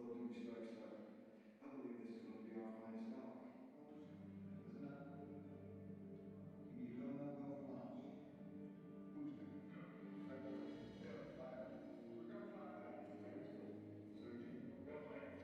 thought we spoke so. I believe this is going to be our finest hour. Isn't that cool? You don't know go for lunch. Who's doing it? Go fire. Go fire. Sergi? Go fire.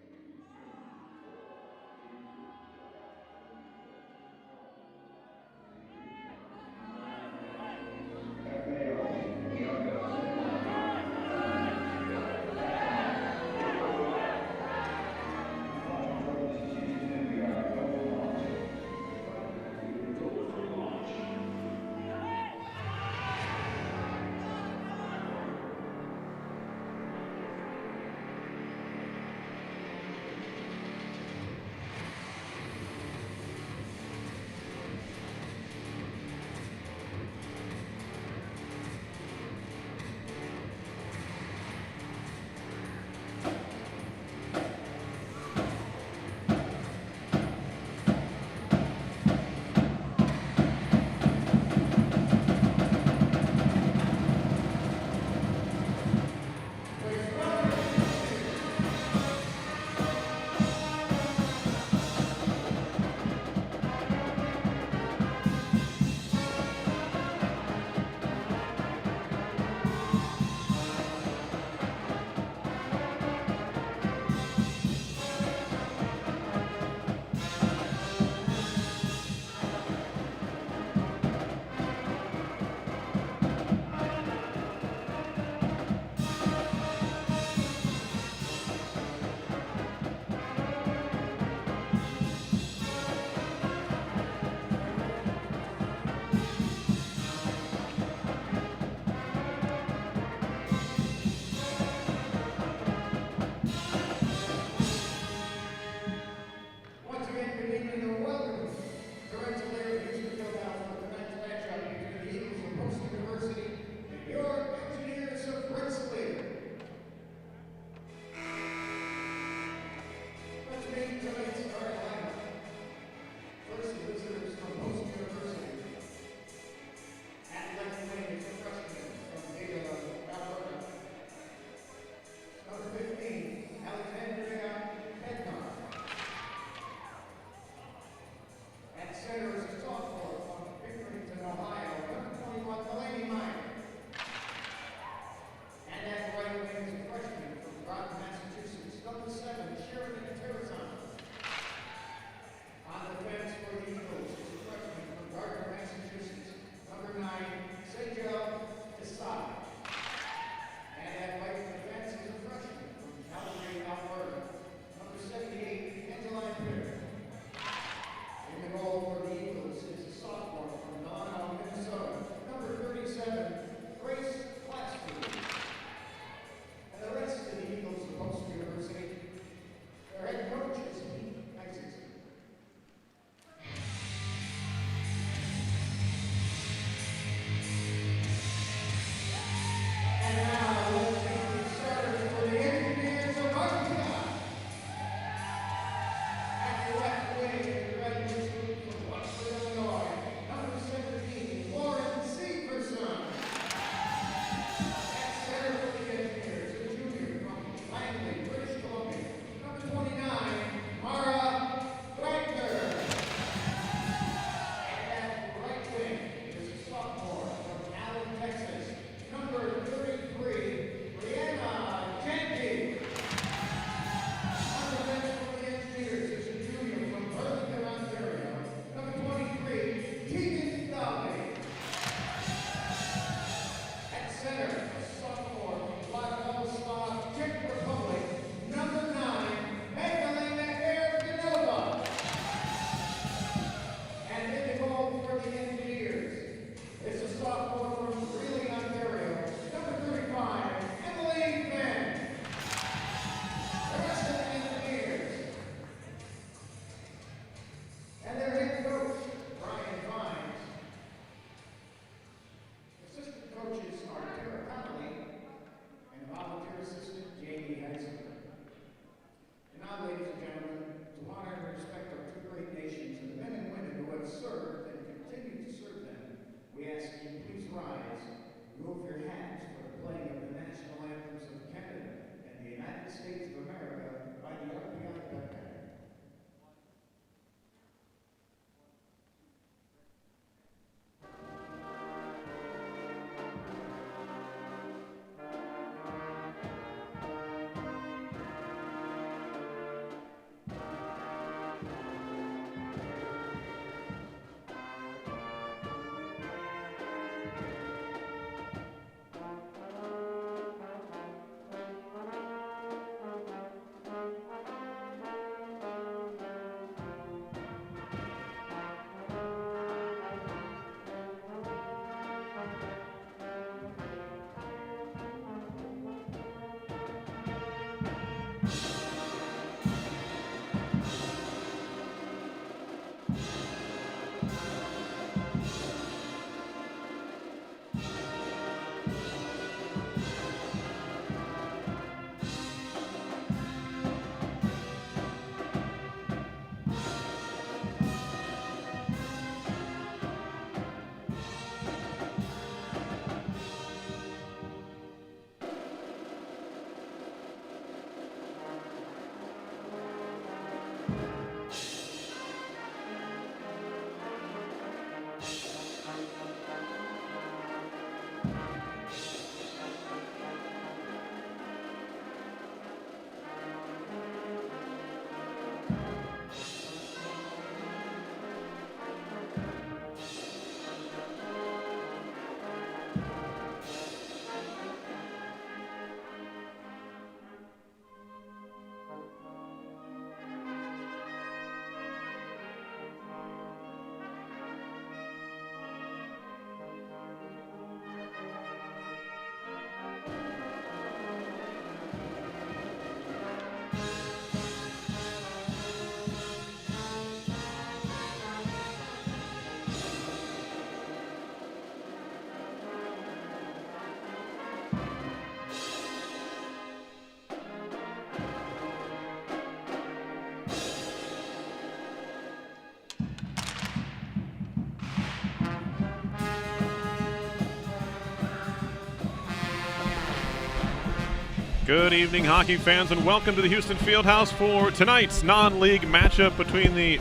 Good evening, hockey fans, and welcome to the Houston Fieldhouse for tonight's non-league matchup between the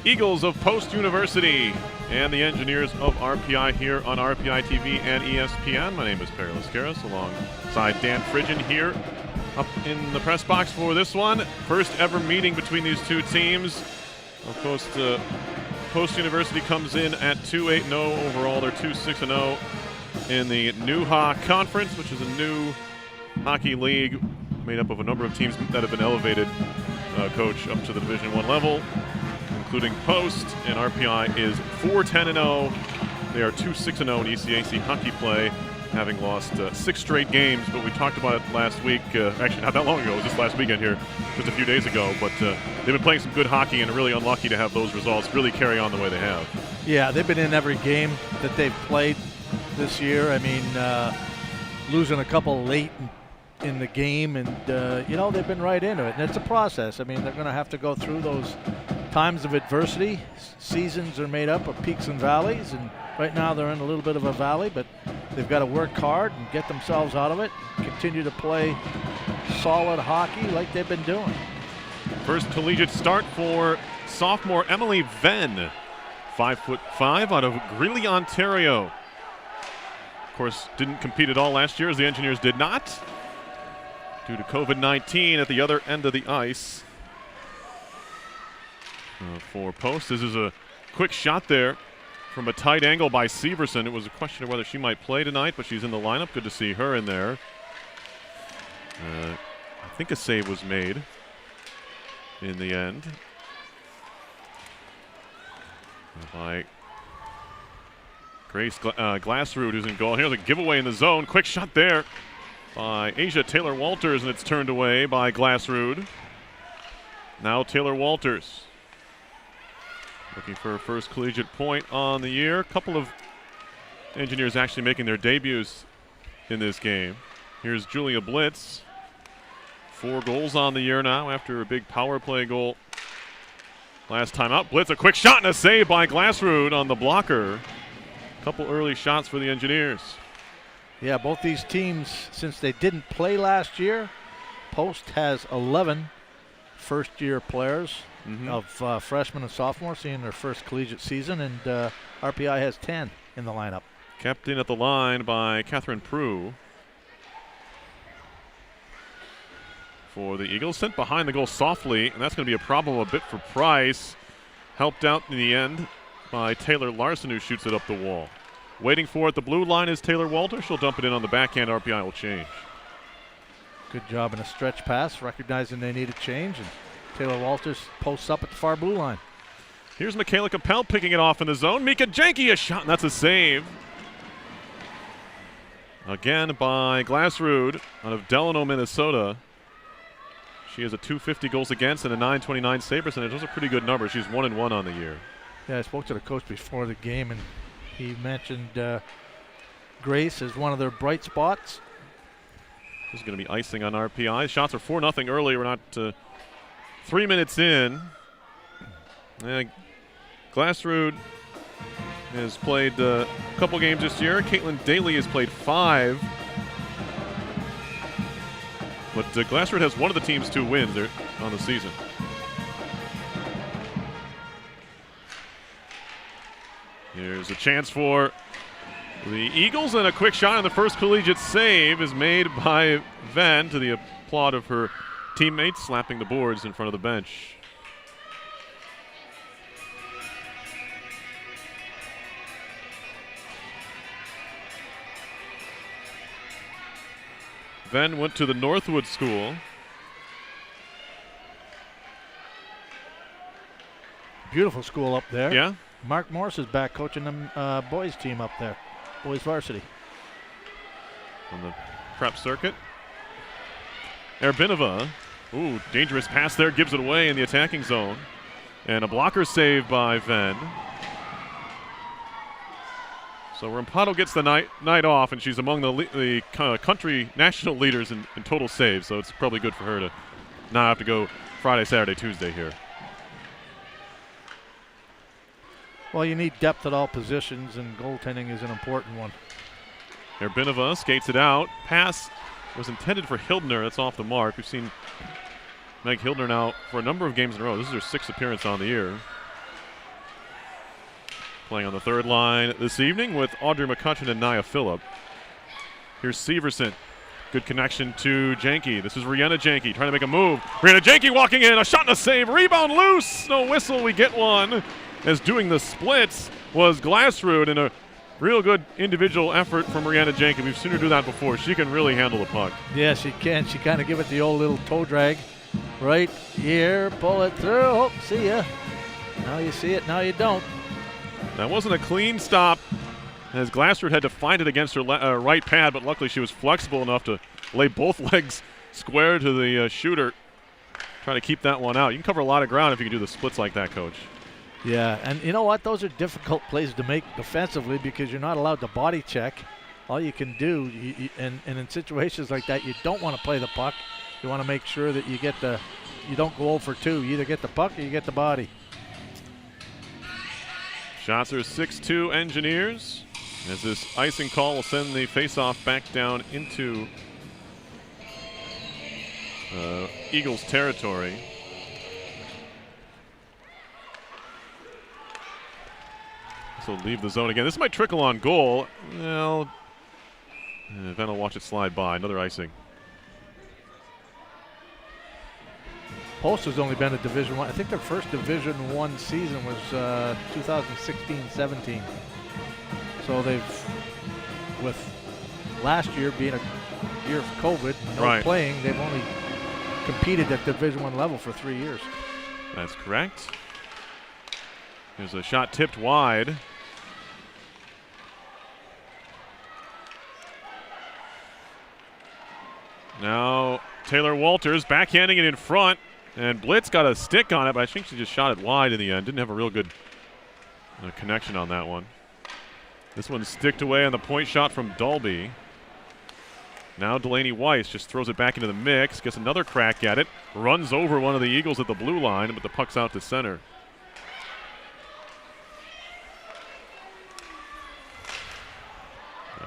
Eagles of Post University and the Engineers of RPI here on RPI TV and ESPN. My name is Perry Lascaris, alongside Dan Fridgen here up in the press box for this one. First ever meeting between these two teams. Of course, Post University comes in at 2-8-0 overall. They're 2-6-0 in the NUHA Conference, which is a new hockey league made up of a number of teams that have been elevated, coach, up to the Division I level, including Post, and RPI is 4-10-0. They are 2-6-0 in ECAC hockey play, having lost 6 straight games, but we talked about it last week, actually not that long ago, it was just last weekend here, just a few days ago, but they've been playing some good hockey and are really unlucky to have those results really carry on the way they have. Yeah, they've been in every game that they've played this year. I mean, losing a couple late in the game, and they've been right into it, and it's a process. I mean, they're going to have to go through those times of adversity. Seasons are made up of peaks and valleys, and right now they're in a little bit of a valley, but they've got to work hard and get themselves out of it, continue to play solid hockey like they've been doing. First collegiate start for sophomore Emily Venn, 5'5", out of Greeley, Ontario. Of course, didn't compete at all last year, as the Engineers did not, due to COVID-19 at the other end of the ice. For Post, this is a quick shot there from a tight angle by Severson. It was a question of whether she might play tonight, but she's in the lineup. Good to see her in there. I think a save was made in the end by Grace Glassrud, who's in goal. Here's a giveaway in the zone. Quick shot there by Asia Taylor Walters, and it's turned away by Glassrud. Now Taylor Walters looking for her first collegiate point on the year. A couple of Engineers actually making their debuts in this game. Here's Julia Blitz. 4 goals on the year now after a big power play goal last time out. Blitz, a quick shot and a save by Glassrud on the blocker. A couple early shots for the Engineers. Yeah, both these teams, since they didn't play last year, Post has 11 first-year players of freshmen and sophomores seeing their first collegiate season, and RPI has 10 in the lineup. Kept in at the line by Catherine Prue for the Eagles. Sent behind the goal softly, and that's going to be a problem a bit for Price. Helped out in the end by Taylor Larson, who shoots it up the wall. Waiting for it, the blue line is Taylor Walter. She'll dump it in on the backhand. RPI will change. Good job in a stretch pass, recognizing they need a change, and Taylor Walters posts up at the far blue line. Here's Michaela Capel picking it off in the zone. Mika Janke, a shot, and that's a save. Again by Glassrud out of Delano, Minnesota. She has a .250 goals against and a .929 save percentage. Those are pretty good numbers. She's 1-1 on the year. Yeah, I spoke to the coach before the game, and he mentioned Grace as one of their bright spots. This is going to be icing on RPI. Shots are 4-0 early. We're not 3 minutes in. Glassrud has played a couple games this year. Caitlin Daly has played 5. But Glassrud has one of the team's 2 wins on the season. Here's a chance for the Eagles, and a quick shot on the first collegiate save is made by Venn to the applaud of her teammates, slapping the boards in front of the bench. Venn went to the Northwood School. Beautiful school up there. Yeah. Mark Morris is back coaching the boys team up there, boys varsity. On the prep circuit. Erbinova. Ooh, dangerous pass there, gives it away in the attacking zone. And a blocker save by Venn. So Rampado gets the night off, and she's among the country national leaders in total saves, so it's probably good for her to not have to go Friday, Saturday, Tuesday here. Well, you need depth at all positions, and goaltending is an important one. Erbinova skates it out. Pass was intended for Hildner. That's off the mark. We've seen Meg Hildner now for a number of games in a row. This is her 6th appearance on the year. Playing on the third line this evening with Audrey McCutcheon and Nia Phillip. Here's Severson. Good connection to Janke. This is Rihanna Janke trying to make a move. Rihanna Janke walking in. A shot and a save. Rebound loose. No whistle. We get one. As doing the splits was Glassrud, and a real good individual effort from Rihanna Janke. We've seen her do that before. She can really handle the puck. Yeah, she can. She kind of give it the old little toe drag. Right here. Pull it through. Oh, see ya. Now you see it. Now you don't. That wasn't a clean stop, as Glassrud had to find it against her right pad, but luckily she was flexible enough to lay both legs square to the shooter, trying to keep that one out. You can cover a lot of ground if you can do the splits like that, Coach. Yeah, and you know what? Those are difficult plays to make defensively because you're not allowed to body check. All you can do, and in situations like that, you don't want to play the puck. You want to make sure that you don't go 0 for 2. You either get the puck or you get the body. Shots are 6-2 Engineers, as this icing call will send the faceoff back down into Eagles territory. So leave the zone again. This might trickle on goal. Well, Venn will watch it slide by. Another icing. Post has only been a Division I. I think their first Division I season was 2016-17. So they've, with last year being a year of COVID, playing, they've only competed at Division I level for 3 years. That's correct. There's a shot tipped wide. Now Taylor Walters backhanding it in front, and Blitz got a stick on it, but I think she just shot it wide in the end. Didn't have a real good connection on that one. This one's sticked away on the point shot from Dalby. Now Delaney Weiss just throws it back into the mix, gets another crack at it, runs over one of the Eagles at the blue line, but the puck's out to center.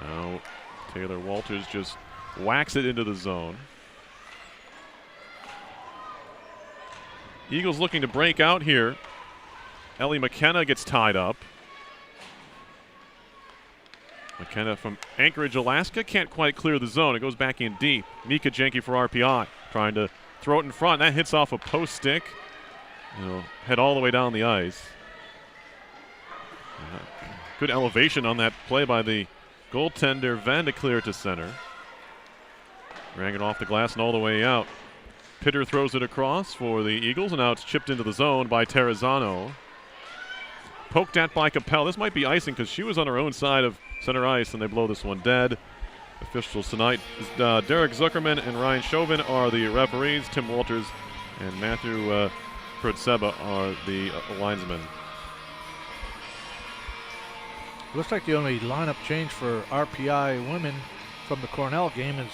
Now Taylor Walters just whacks it into the zone. Eagles looking to break out here. Ellie McKenna gets tied up. McKenna from Anchorage, Alaska, can't quite clear the zone. It goes back in deep. Mika Janke for RPI, trying to throw it in front. That hits off a post stick. It'll head all the way down the ice. Good elevation on that play by the goaltender, Van de clear to center. Rang it off the glass and all the way out. Pitter throws it across for the Eagles, and now it's chipped into the zone by Terrazzano. Poked at by Capel. This might be icing because she was on her own side of center ice, and they blow this one dead. Officials tonight, Derek Zuckerman and Ryan Chauvin are the referees. Tim Walters and Matthew Kurtzeba are the linesmen. Looks like the only lineup change for RPI women from the Cornell game is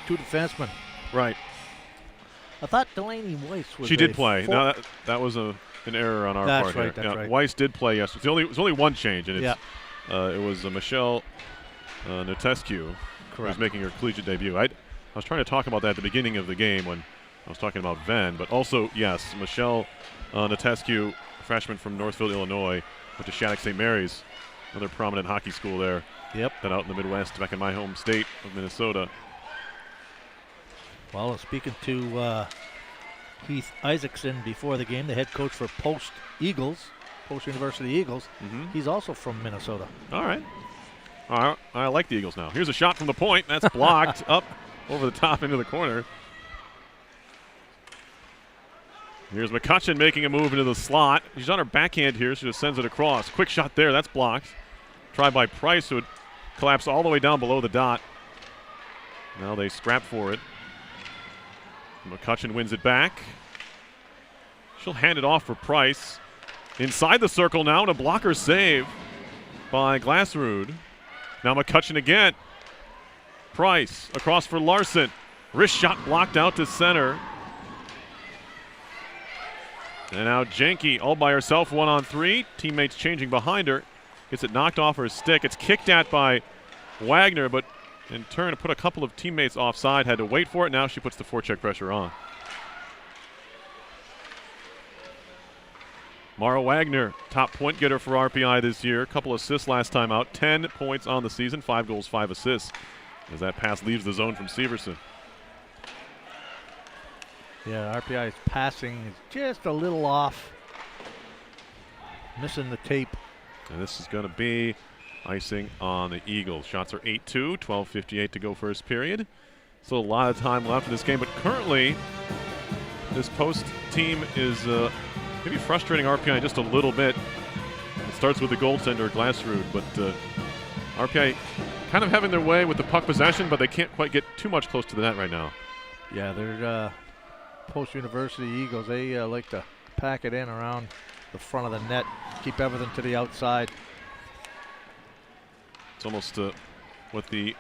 2 defensemen. Right. I thought Delaney Weiss was. She did play. No, that was an error on our part. Right, that's right. Weiss did play yesterday. It was only one change, and it was Michelle Notescu who was making her collegiate debut. I was trying to talk about that at the beginning of the game when I was talking about Venn, but also, yes, Michelle Notescu, freshman from Northfield, Illinois, went to Shattuck St. Mary's, another prominent hockey school there. Yep. Then out in the Midwest, back in my home state of Minnesota. Well, speaking to Heath Isaacson before the game, the head coach for Post University Eagles, he's also from Minnesota. All right. I like the Eagles now. Here's a shot from the point. That's blocked up over the top into the corner. Here's McCutcheon making a move into the slot. She's on her backhand here. She just sends it across. Quick shot there. That's blocked. Try by Price, who would collapse all the way down below the dot. Now they scrap for it. McCutcheon wins it back. She'll hand it off for Price. Inside the circle now, and a blocker save by Glassrud. Now McCutcheon again. Price across for Larson. Wrist shot blocked out to center. And now Jenke all by herself, 1-on-3. Teammates changing behind her. Gets it knocked off her stick. It's kicked at by Wagner, but in turn put a couple of teammates offside. Had to wait for it. Now she puts the forecheck pressure on. Mara Wagner, top point getter for RPI this year. A couple assists last time out. 10 points on the season, 5 goals, 5 assists. As that pass leaves the zone from Severson. Yeah, RPI's passing is just a little off. Missing the tape. And this is going to be icing on the Eagles. Shots are 8-2, 12:58 to go first period. So a lot of time left in this game, but currently this Post team is maybe frustrating RPI just a little bit. It starts with the goaltender, Glassrud, but RPI kind of having their way with the puck possession, but they can't quite get too much close to the net right now. Yeah, they're Post University Eagles. They like to pack it in around the front of the net, keep everything to the outside. It's almost what the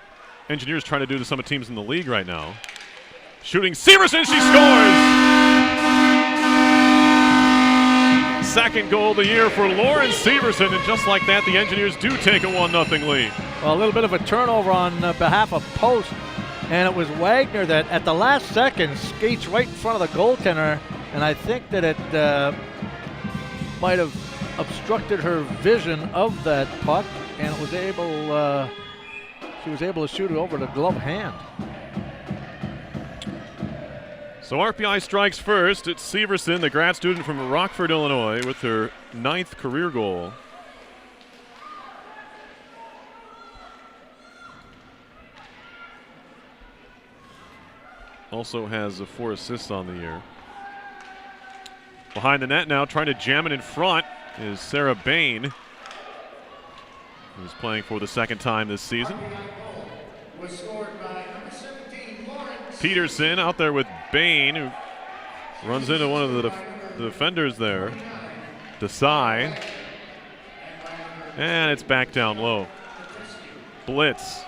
Engineers trying to do to some of the teams in the league right now. Shooting Severson, she scores! Second goal of the year for Lauren Severson, and just like that, the Engineers do take a 1-0 lead. Well, a little bit of a turnover on behalf of Post, and it was Wagner that at the last second skates right in front of the goaltender, and I think that it might have obstructed her vision of that puck, and it was able, she was able to shoot it over the glove hand. So RPI strikes first. It's Severson, the grad student from Rockford, Illinois, with her 9th career goal. Also has 4 assists on the year. Behind the net now, trying to jam it in front, is Sarah Bain, who's playing for the 2nd time this season. Peterson out there with Bain, who runs into one of the defenders there. Desai. And it's back down low. Blitz.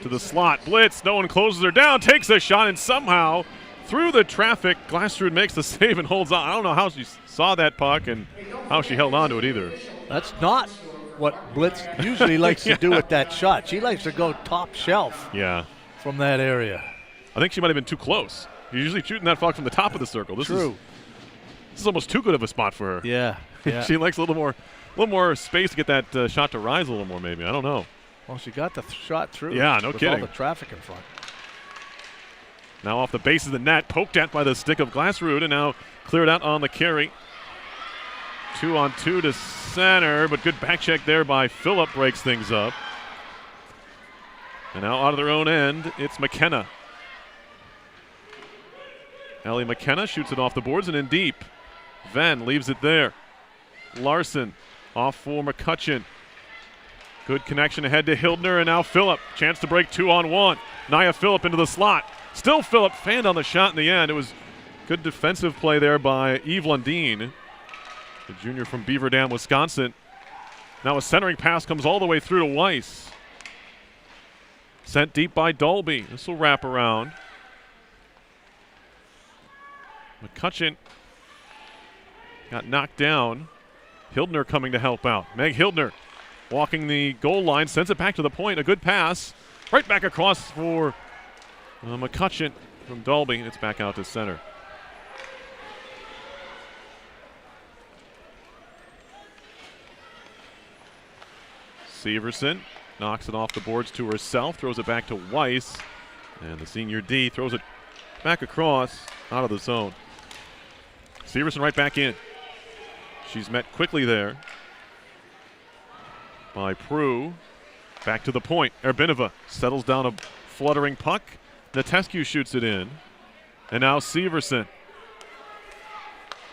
To the slot. Blitz. No one closes her down. Takes a shot, and somehow through the traffic, Glassrud makes the save and holds on. I don't know how she saw that puck and how she held on to it either. That's not what Blitz usually likes to do with that shot. She likes to go top shelf from that area. I think she might have been too close. You're usually shooting that puck from the top of the circle. This is almost too good of a spot for her. Yeah. She likes a little more space to get that shot to rise a little more, maybe. I don't know. Well, she got the shot through. Yeah, no kidding. With all the traffic in front. Now off the base of the net, poked at by the stick of Glassrud, and now cleared out on the carry. 2-on-2 to center, but good back check there by Phillip, breaks things up. And now out of their own end, it's McKenna. Ellie McKenna shoots it off the boards and in deep. Venn leaves it there. Larson off for McCutcheon. Good connection ahead to Hildner, and now Phillip. Chance to break 2-on-1. Nia Phillip into the slot. Still Phillip, fanned on the shot in the end. It was good defensive play there by Eve Lundeen, the junior from Beaver Dam, Wisconsin. Now a centering pass comes all the way through to Weiss. Sent deep by Dolby. This will wrap around. McCutcheon got knocked down. Hildner coming to help out. Meg Hildner walking the goal line, sends it back to the point. A good pass. Right back across for McCutcheon from Dolby. It's back out to center. Severson knocks it off the boards to herself, throws it back to Weiss, and the senior D throws it back across out of the zone. Severson right back in. She's met quickly there by Prue. Back to the point. Erbinova settles down a fluttering puck. Natescu shoots it in. And now Severson.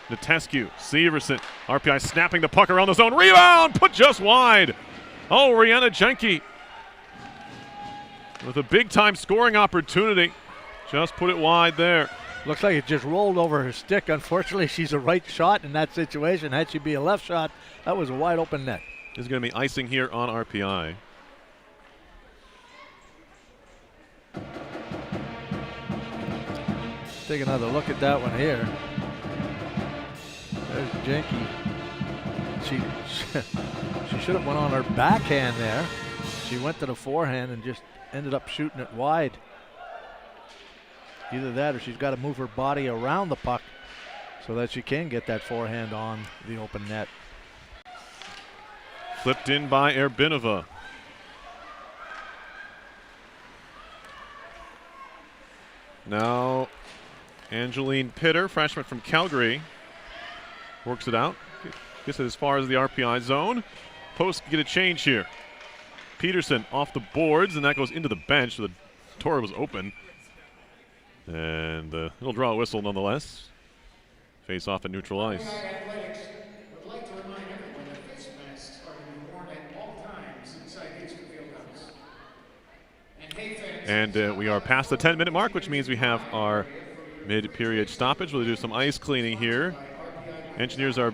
Natescu, Severson. RPI snapping the puck around the zone. Rebound! Put just wide. Oh, Rihanna Jenke with a big-time scoring opportunity. Just put it wide there. Looks like it just rolled over her stick. Unfortunately, she's a right shot in that situation. Had she be a left shot, that was a wide-open net. There's going to be icing here on RPI. Take another look at that one here. There's Jenke. She should have went on her backhand there. She went to the forehand and just ended up shooting it wide. Either that or she's got to move her body around the puck so that she can get that forehand on the open net. Flipped in by Erbinova. Now Angeline Pitter, freshman from Calgary, works it out. Gets it as far as the RPI zone. Post get a change here. Peterson off the boards, and that goes into the bench. The door was open. And he'll draw a whistle nonetheless. Face off at neutral ice. Athletics would like to remind everyone that face masks are to be worn at all times inside Houston Fieldhouse. And we are past the 10-minute mark, which means we have our mid-period stoppage. We'll do some ice cleaning here. Engineers are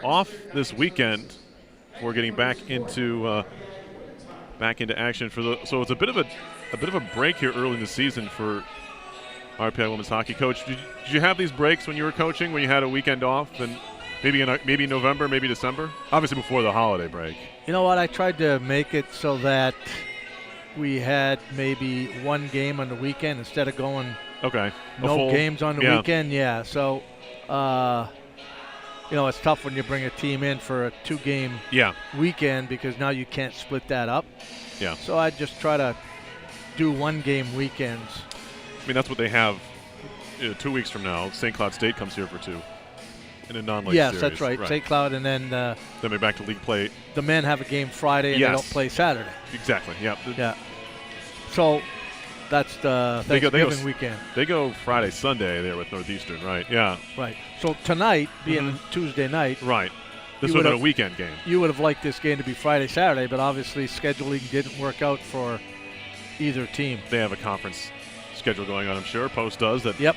off this weekend. We're getting back into action for the. So it's a bit of a break here early in the season for RPI women's hockey. Coach, did you have these breaks when you were coaching, when you had a weekend off, and maybe November, maybe December? Obviously before the holiday break. You know what? I tried to make it so that we had maybe one game on the weekend instead of going no games on the weekend. Yeah. So, it's tough when you bring a team in for a two-game weekend because now you can't split that up. Yeah. So I just try to do one-game weekends. I mean, that's what they have 2 weeks from now. St. Cloud State comes here for two in a non-league series. Yes, that's right. St. Cloud, and then they're back to league play. The men have a game Friday, and they don't play Saturday. Exactly, yeah. So that's the Thanksgiving weekend. They go Friday, Sunday there with Northeastern, right? Yeah. Right. So tonight, being Tuesday night. Right. This would have been a weekend game. You would have liked this game to be Friday, Saturday, but obviously scheduling didn't work out for either team. They have a conference schedule going on, I'm sure. Post does that. Yep.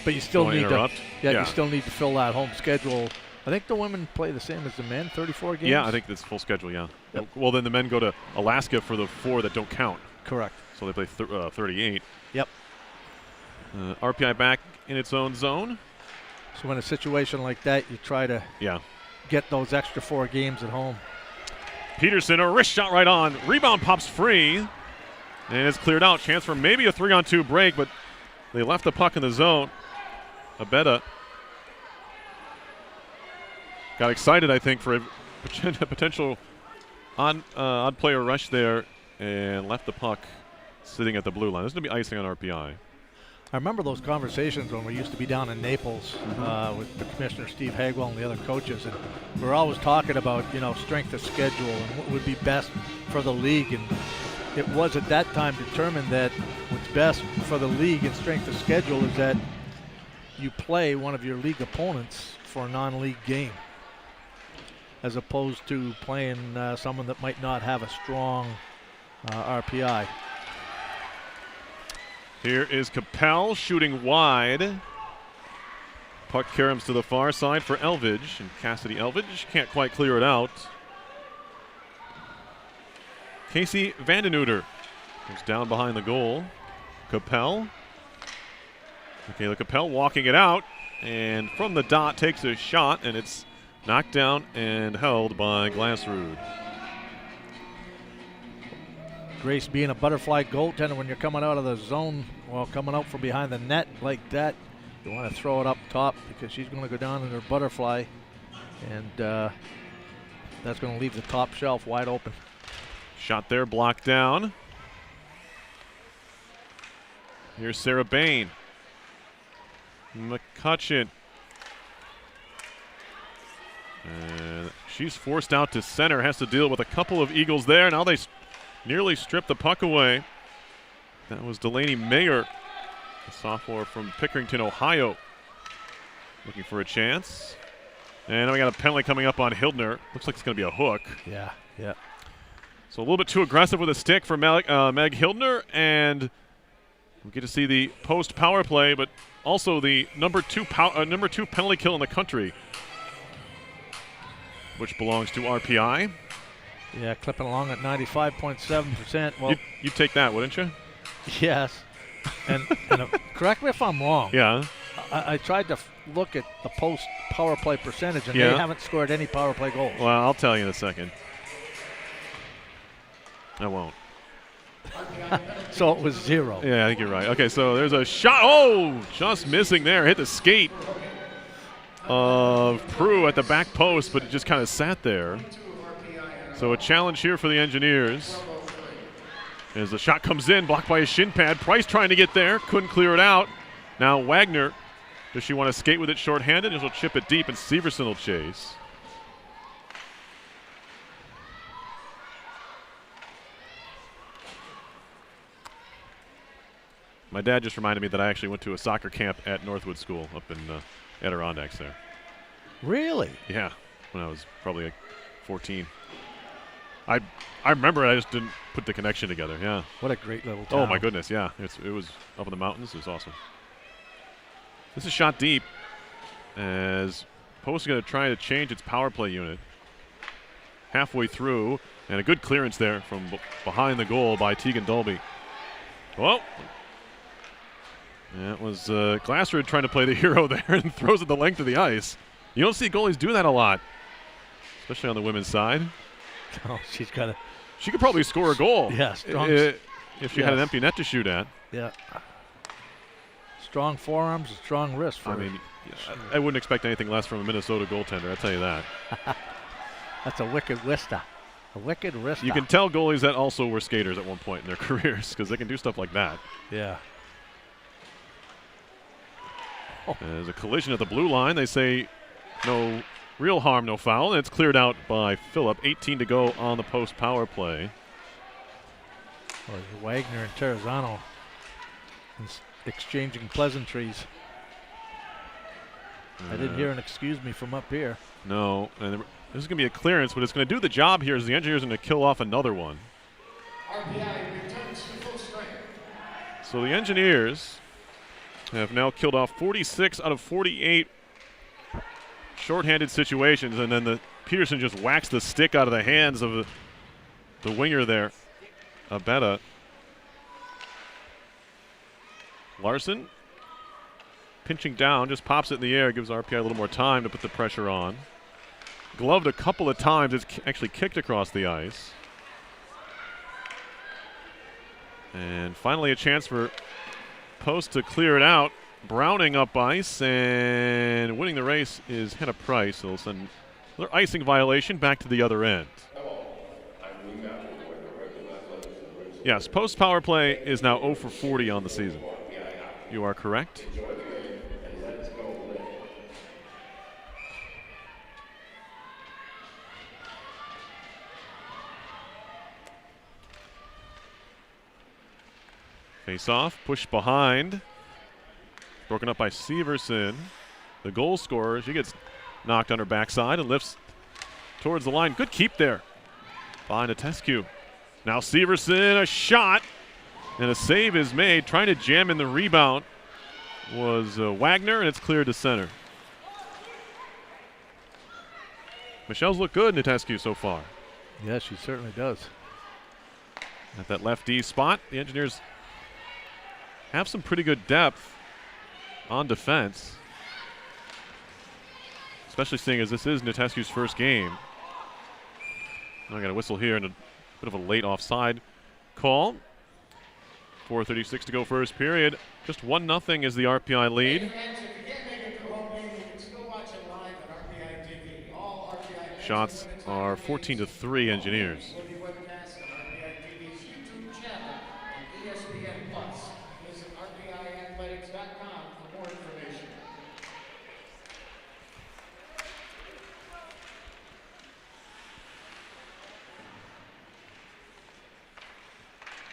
But you still need interrupt. You still need to fill that home schedule. I think the women play the same as the men, 34 games. Yeah, I think that's full schedule. Yeah. Yep. Well, then the men go to Alaska for the 4 that don't count. Correct. So they play 38. Yep. RPI back in its own zone. So in a situation like that, you try to get those extra 4 games at home. Peterson, a wrist shot right on. Rebound pops free. And it's cleared out. Chance for maybe a 3-on-2 break, but they left the puck in the zone. Abeda got excited, I think, for a potential odd player rush there and left the puck sitting at the blue line. There's going to be icing on RPI. I remember those conversations when we used to be down in Naples with the commissioner, Steve Hagwell, and the other coaches. And we were always talking about, strength of schedule and what would be best for the league. And it was at that time determined that what's best for the league and strength of schedule is that you play one of your league opponents for a non-league game, as opposed to playing someone that might not have a strong RPI. Here is Capel shooting wide. Puck caroms to the far side for Elvidge, and Cassidy Elvidge can't quite clear it out. Casey Vandenuter goes down behind the goal. Capel. Michaela Capel walking it out, and from the dot takes a shot, and it's knocked down and held by Glassrud. Grace being a butterfly goaltender when you're coming out of the zone, well, coming out from behind the net like that, you want to throw it up top because she's going to go down in her butterfly, and that's going to leave the top shelf wide open. Shot there, blocked down. Here's Sarah Bain. McCutcheon. And she's forced out to center, has to deal with a couple of Eagles there. Now they nearly stripped the puck away. That was Delaney Mayer, a sophomore from Pickerington, Ohio, looking for a chance. And now we got a penalty coming up on Hildner. Looks like it's going to be a hook. Yeah, yeah. So a little bit too aggressive with a stick for Meg Hildner, and we get to see the post power play, but also the number two penalty kill in the country, which belongs to RPI. Yeah, clipping along at 95.7%. Well, you'd take that, wouldn't you? Yes. And correct me if I'm wrong. Yeah. I tried to look at the post power play percentage, and Yeah. they haven't scored any power play goals. Well, I'll tell you in a second. I won't. So it was 0. Yeah, I think you're right. Okay, so there's a shot. Oh, just missing there. Hit the skate of Prue at the back post, but it just kind of sat there. So a challenge here for the Engineers. As the shot comes in, blocked by a shin pad. Price trying to get there, couldn't clear it out. Now Wagner, does she want to skate with it shorthanded? She'll chip it deep, and Severson will chase. My dad just reminded me that I actually went to a soccer camp at Northwood School up in Adirondacks there. Really? Yeah, when I was probably like 14. I remember it, I just didn't put the connection together, yeah. What a great little town. Oh, my goodness, yeah. It was up in the mountains. It was awesome. This is shot deep as Post is going to try to change its power play unit. Halfway through, and a good clearance there from behind the goal by Tegan Dolby. Well, that was Glassrud trying to play the hero there and throws it the length of the ice. You don't see goalies do that a lot, especially on the women's side. Oh, she's got a. She could probably score a goal. Yeah, strong. If she had an empty net to shoot at. Yeah. Strong forearms and strong wrist. I mean, I wouldn't expect anything less from a Minnesota goaltender, I'll tell you that. That's a wicked wrista. A wicked wrista. You can tell goalies that also were skaters at one point in their careers because they can do stuff like that. Yeah. Oh. There's a collision at the blue line. They say no real harm, no foul, and it's cleared out by Phillip. 18 to go on the post power play. Well, Wagner and Terrazano exchanging pleasantries. I didn't hear an excuse me from up here. No, and this is going to be a clearance, but it's going to do the job here as the Engineers are going to kill off another one. RPI returns to full strength. So the Engineers have now killed off 46 out of 48 shorthanded situations, and then Peterson just whacks the stick out of the hands of the winger there, Abetta. Larson pinching down, just pops it in the air, gives RPI a little more time to put the pressure on. Gloved a couple of times, it's actually kicked across the ice. And finally a chance for Post to clear it out. Browning up ice, and winning the race is Hannah Price. They'll send another icing violation back to the other end. Yes, Post power play is now 0 for 40 on the season. You are correct. Face off, push behind. Broken up by Severson. The goal scorer, she gets knocked on her backside and lifts towards the line. Good keep there by Natescu. Now Severson, a shot, and a save is made. Trying to jam in the rebound was Wagner, and it's cleared to center. Michelle's looked good in Nitescu so far. Yeah, she certainly does. At that left D spot, the Engineers have some pretty good depth on defense, especially seeing as this is Nitescu's first game. I got a whistle here and a bit of a late offside call. 4:36 to go first period. Just 1-0 is the RPI lead. Shots are 14-3 Engineers.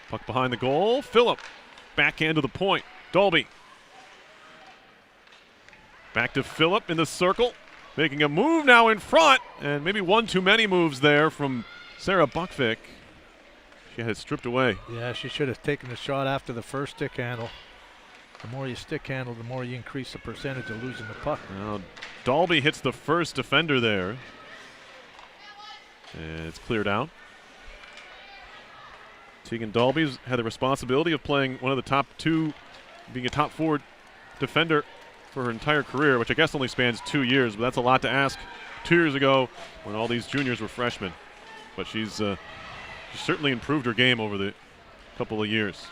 Puck behind the goal. Phillip. Backhand to the point. Dolby. Back to Phillip in the circle. Making a move now in front. And maybe one too many moves there from Sarah Buckvik. She had it stripped away. Yeah, she should have taken the shot after the first stick handle. The more you stick handle, the more you increase the percentage of losing the puck. Now, Dolby hits the first defender there. And it's cleared out. Tegan Dolby's had the responsibility of playing one of the top two, being a top 4 defender for her entire career, which I guess only spans 2 years, but that's a lot to ask 2 years ago when all these juniors were freshmen. But she's certainly improved her game over the couple of years.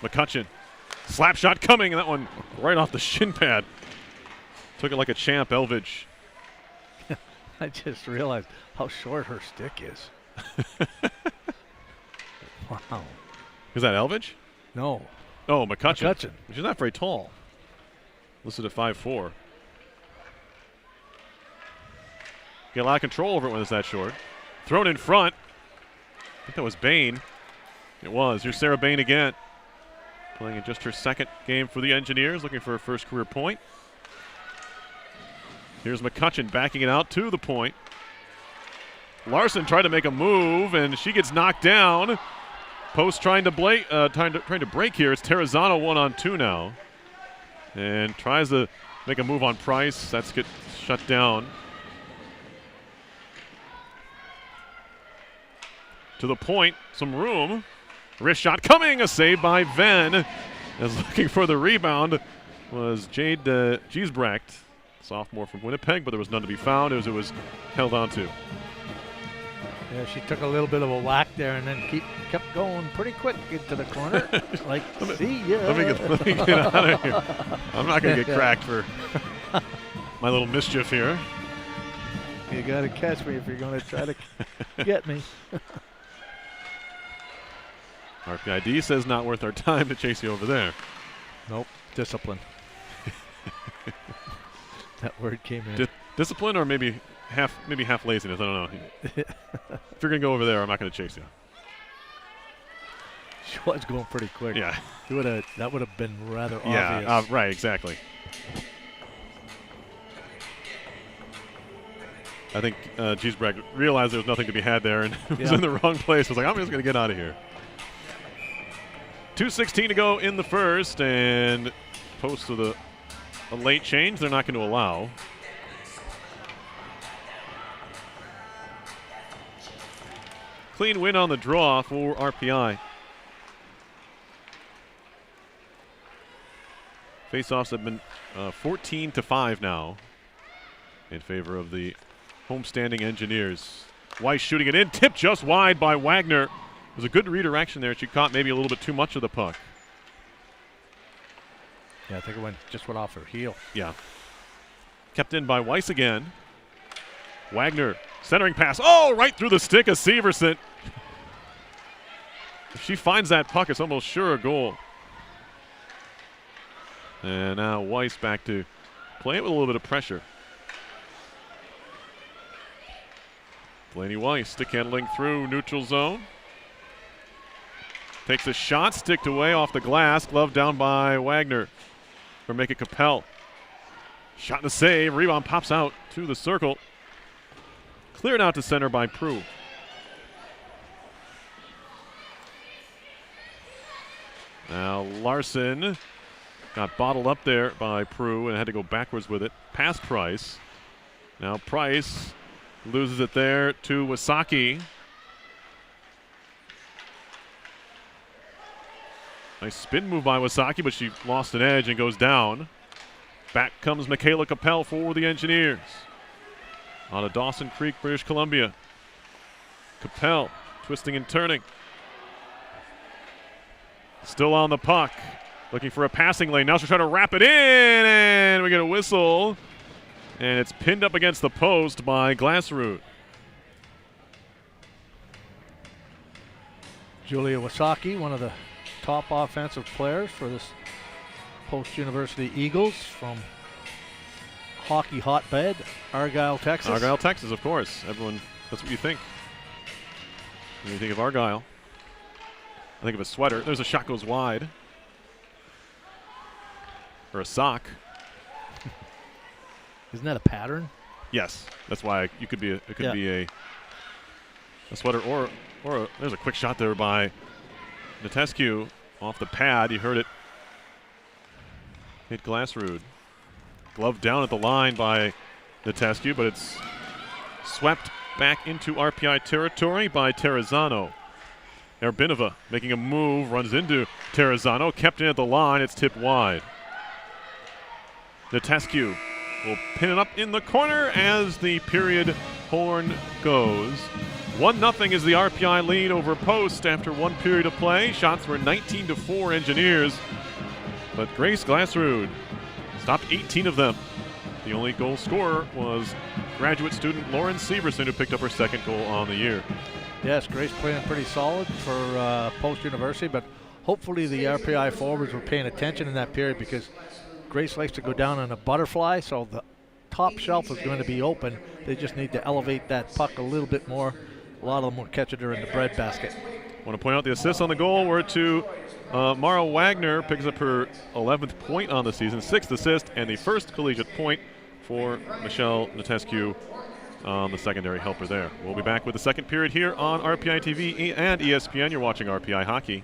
McCutcheon, slap shot coming, and that one right off the shin pad. Took it like a champ, Elvidge. I just realized how short her stick is. Wow. Is that Elvidge? No. Oh, McCutcheon. McCutcheon. She's not very tall. Listed at 5'4". Get a lot of control over it when it's that short. Thrown in front. I think that was Bain. It was. Here's Sarah Bain again. Playing in just her second game for the Engineers, looking for her first career point. Here's McCutcheon backing it out to the point. Larson tried to make a move, and she gets knocked down. Post trying to break here. It's Terrazano 1-on-2 now. And tries to make a move on Price. That's get shut down. To the point, some room. Wrist shot coming, a save by Venn. As looking for the rebound was Jade Giesbrecht, sophomore from Winnipeg, but there was none to be found as it was held on to. Yeah, she took a little bit of a whack there and then kept going pretty quick into the corner. Like, see ya. Let me get out of here. I'm not going to get cracked for my little mischief here. You got to catch me if you're going to try to get me. RPID says not worth our time to chase you over there. Nope, discipline. That word came in. Discipline or maybe half laziness. I don't know. If you're going to go over there, I'm not going to chase you. She was going pretty quick. Yeah. That would have been rather obvious. Yeah, right, exactly. I think Giesbrecht realized there was nothing to be had there and was in the wrong place. Was like, I'm just going to get out of here. 2:16 to go in the first, and post with a late change they're not going to allow. Clean win on the draw for RPI. Faceoffs have been 14-5 now in favor of the homestanding Engineers. Weiss shooting it in, tipped just wide by Wagner. It was a good redirection there. She caught maybe a little bit too much of the puck. Yeah, I think it just went off her heel. Yeah. Kept in by Weiss again. Wagner, centering pass. Oh, right through the stick of Severson. If she finds that puck, it's almost sure a goal. And now Weiss back to play it with a little bit of pressure. Blaney Weiss stick handling through neutral zone. Takes a shot, sticked away off the glass. Glove down by Wagner. Or make it Capel. Shot and a save. Rebound pops out to the circle. Cleared out to center by Prue. Now Larson got bottled up there by Prue and had to go backwards with it. Past Price. Now Price loses it there to Wasaki. Nice spin move by Wasaki, but she lost an edge and goes down. Back comes Michaela Capel for the Engineers. Out of Dawson Creek, British Columbia. Capel twisting and turning. Still on the puck. Looking for a passing lane. Now she's trying to wrap it in, and we get a whistle. And it's pinned up against the post by Glassroot. Julia Wasaki, one of the top offensive players for this post-university Eagles from hockey hotbed, Argyle, Texas. Argyle, Texas, of course. Everyone, that's what you think. When you think of Argyle, I think of a sweater. There's a shot goes wide. Or a sock. Isn't that a pattern? Yes, that's why you could be. It could be a sweater or there's a quick shot there by Natescu off the pad. You heard it hit Glassroot. Glove down at the line by Natescu, but it's swept back into RPI territory by Terrazano. Erbinova making a move, runs into Terrazano, kept in at the line. It's tipped wide. Natescu will pin it up in the corner as the period horn goes. 1-0 is the RPI lead over Post after one period of play. Shots were 19-4 Engineers, but Grace Glassroot stopped 18 of them. The only goal scorer was graduate student Lauren Severson, who picked up her second goal on the year. Yes, Grace playing pretty solid for Post University, but hopefully the RPI forwards were paying attention in that period because Grace likes to go down on a butterfly, so the top shelf is going to be open. They just need to elevate that puck a little bit more. A lot of them will catch it in the breadbasket. I want to point out the assists on the goal were to Mara Wagner, picks up her 11th point on the season, 6th assist, and the first collegiate point for Michelle Natescu, the secondary helper there. We'll be back with the second period here on RPI TV and ESPN. You're watching RPI Hockey.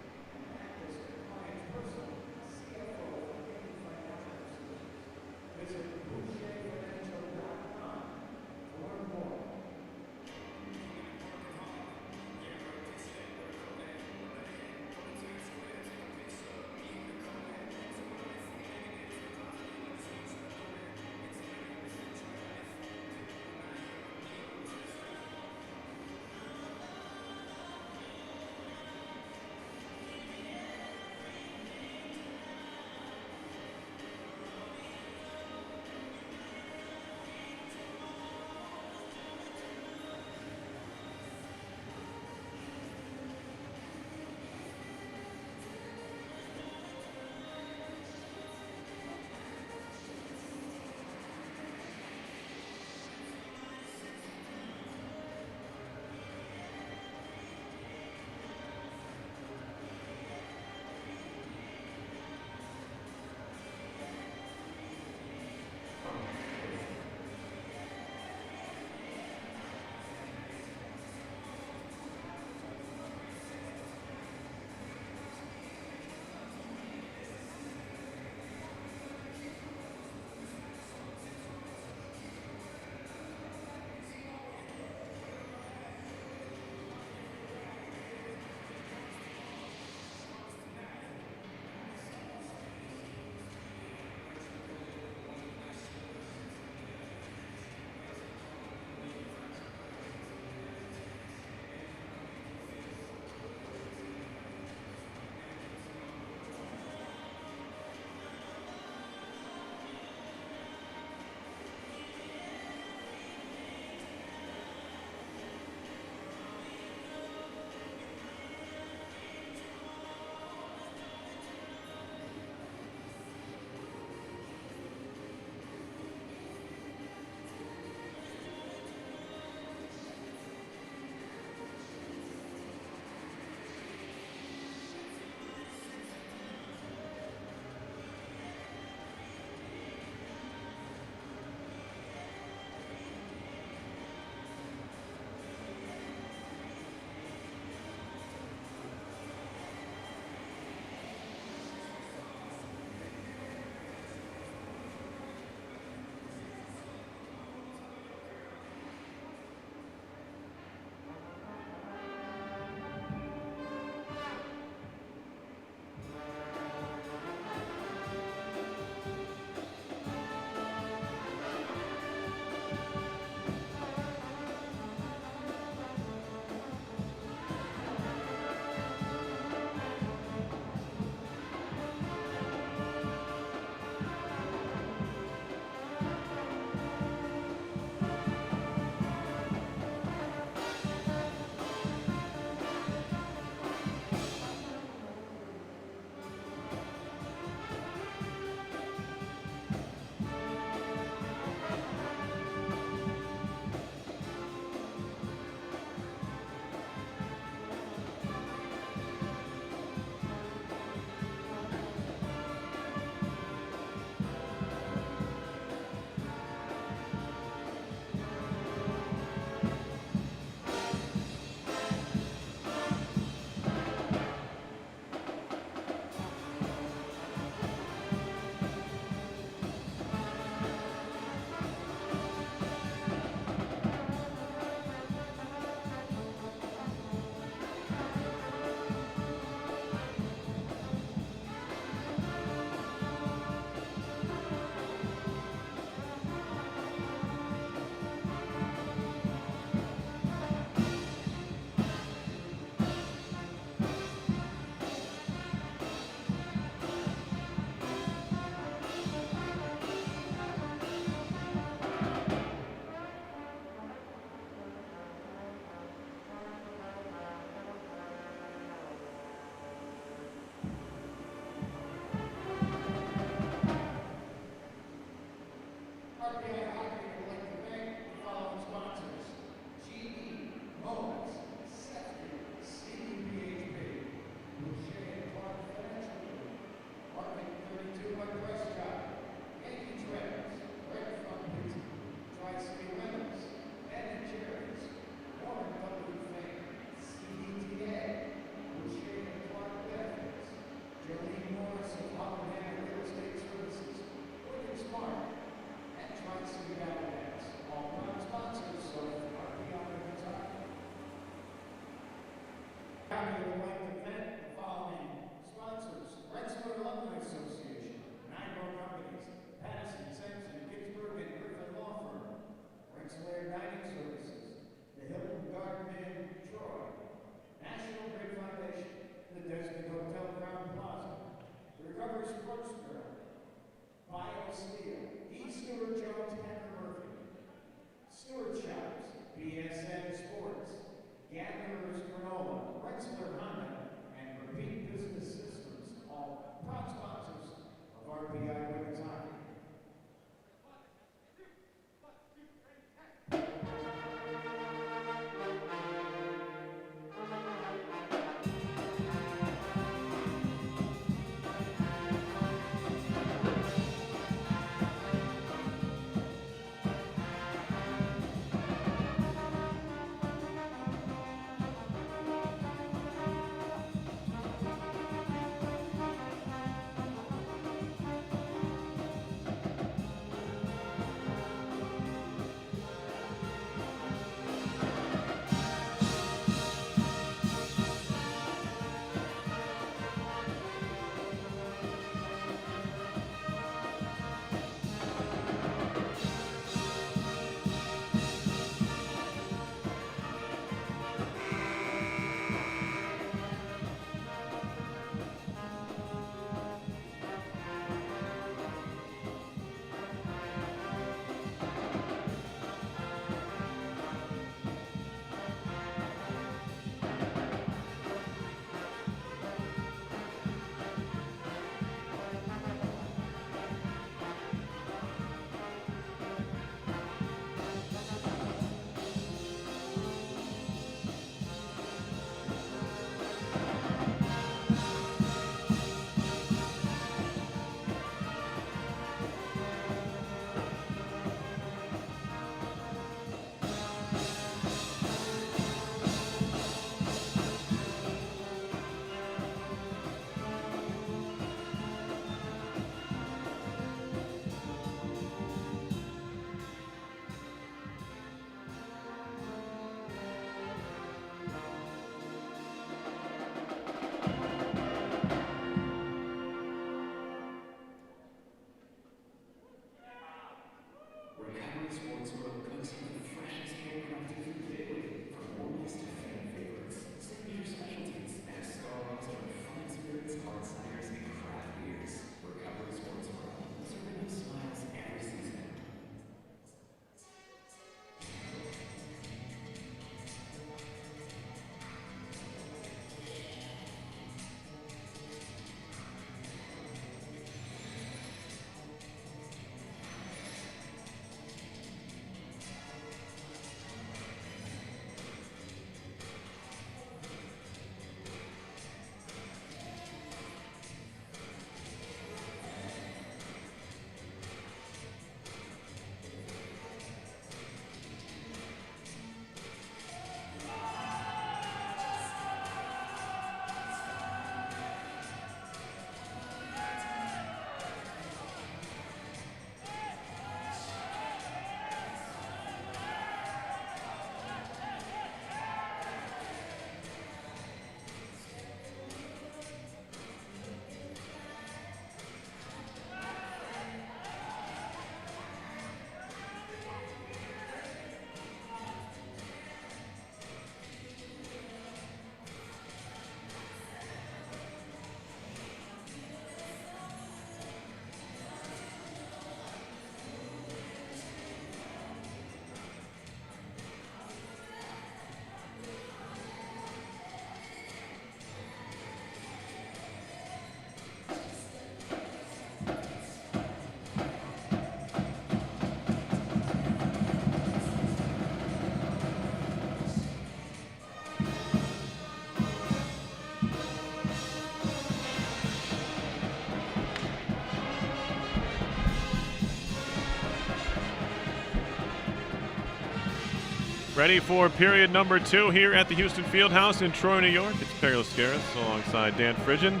Ready for period number 2 here at the Houston Fieldhouse in Troy, New York. It's Perry Lascaris alongside Dan Frigen,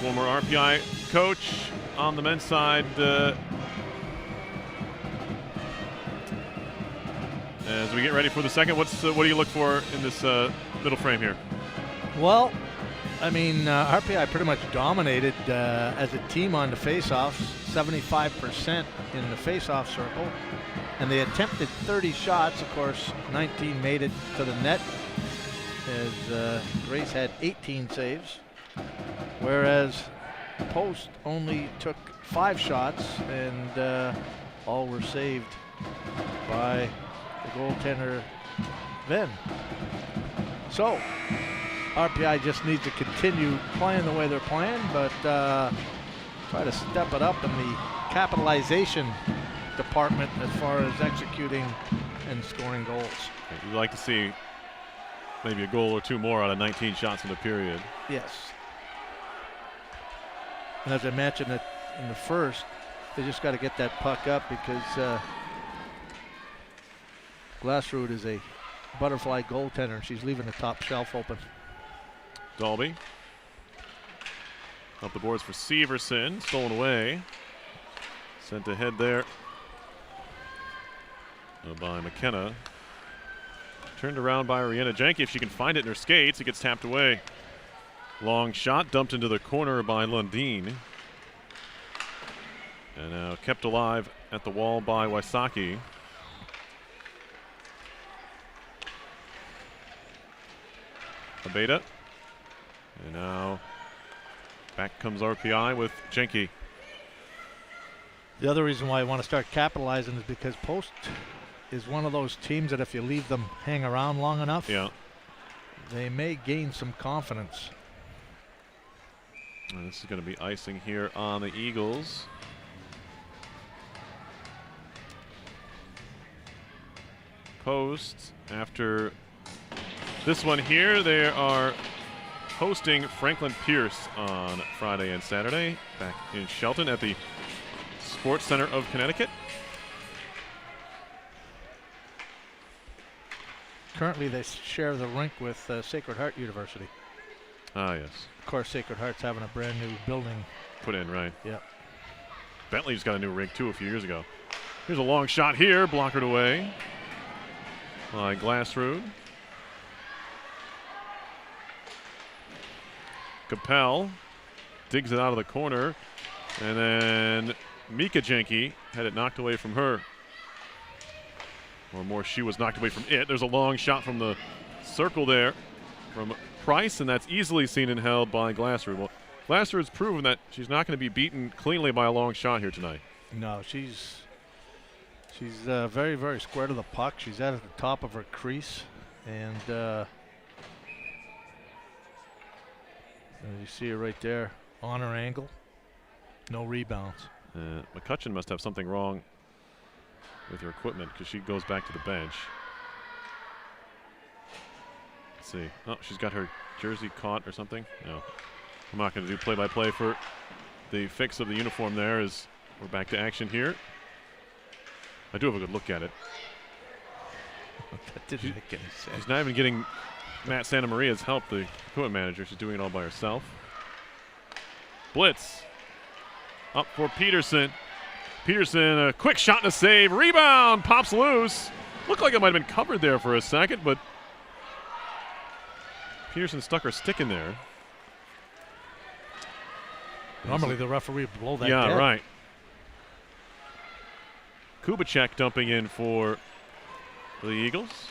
former RPI coach on the men's side. As we get ready for the second, what do you look for in this middle frame here? Well, I mean, RPI pretty much dominated as a team on the faceoffs, 75% in the faceoff circle. And they attempted 30 shots. Of course, 19 made it to the net, as Grace had 18 saves. Whereas Post only took 5 shots, and all were saved by the goaltender, Venn. So, RPI just needs to continue playing the way they're playing, but try to step it up in the capitalization department as far as executing and scoring goals. You'd like to see maybe a goal or 2 more out of 19 shots in the period. Yes. And as I mentioned it in the first, they just got to get that puck up, because Glassroot is a butterfly goaltender, and she's leaving the top shelf open. Dalby up the boards for Severson, stolen away. Sent ahead there by McKenna. Turned around by Rihanna Jenke. If she can find it in her skates, it gets tapped away. Long shot dumped into the corner by Lundin. And now kept alive at the wall by Wysocki. Abeda. And now back comes RPI with Jenke. The other reason why I want to start capitalizing is because Post is one of those teams that if you leave them hang around long enough, they may gain some confidence. And this is going to be icing here on the Eagles. Post, after this one here, they are hosting Franklin Pierce on Friday and Saturday back in Shelton at the Sports Center of Connecticut. Currently, they share the rink with Sacred Heart University. Ah, yes. Of course, Sacred Heart's having a brand new building put in, right? Yep. Bentley's got a new rink, too, a few years ago. Here's a long shot here, blockered away by Glassroot. Capel digs it out of the corner, and then Mika Jenke had it knocked away from her. Or more, she was knocked away from it. There's a long shot from the circle there from Price, and that's easily seen and held by Glassroot. Well, Glassroot's proven that she's not going to be beaten cleanly by a long shot here tonight. No, she's very, very square to the puck. She's at the top of her crease, and you see her right there on her angle. No rebounds. McCutcheon must have something wrong with her equipment, because she goes back to the bench. Let's see. Oh, she's got her jersey caught or something. No. I'm not going to do play-by-play for the fix of the uniform there, as we're back to action here. I do have a good look at it. That didn't make any sense. She's not even getting Matt Santa Maria's help, the equipment manager. She's doing it all by herself. Blitz. Up for Peterson. Peterson, a quick shot and a save. Rebound, pops loose. Looked like it might have been covered there for a second, but Peterson stuck her stick in there. Normally the referee would blow that Yeah, dead. right. Kubicek dumping in for the Eagles.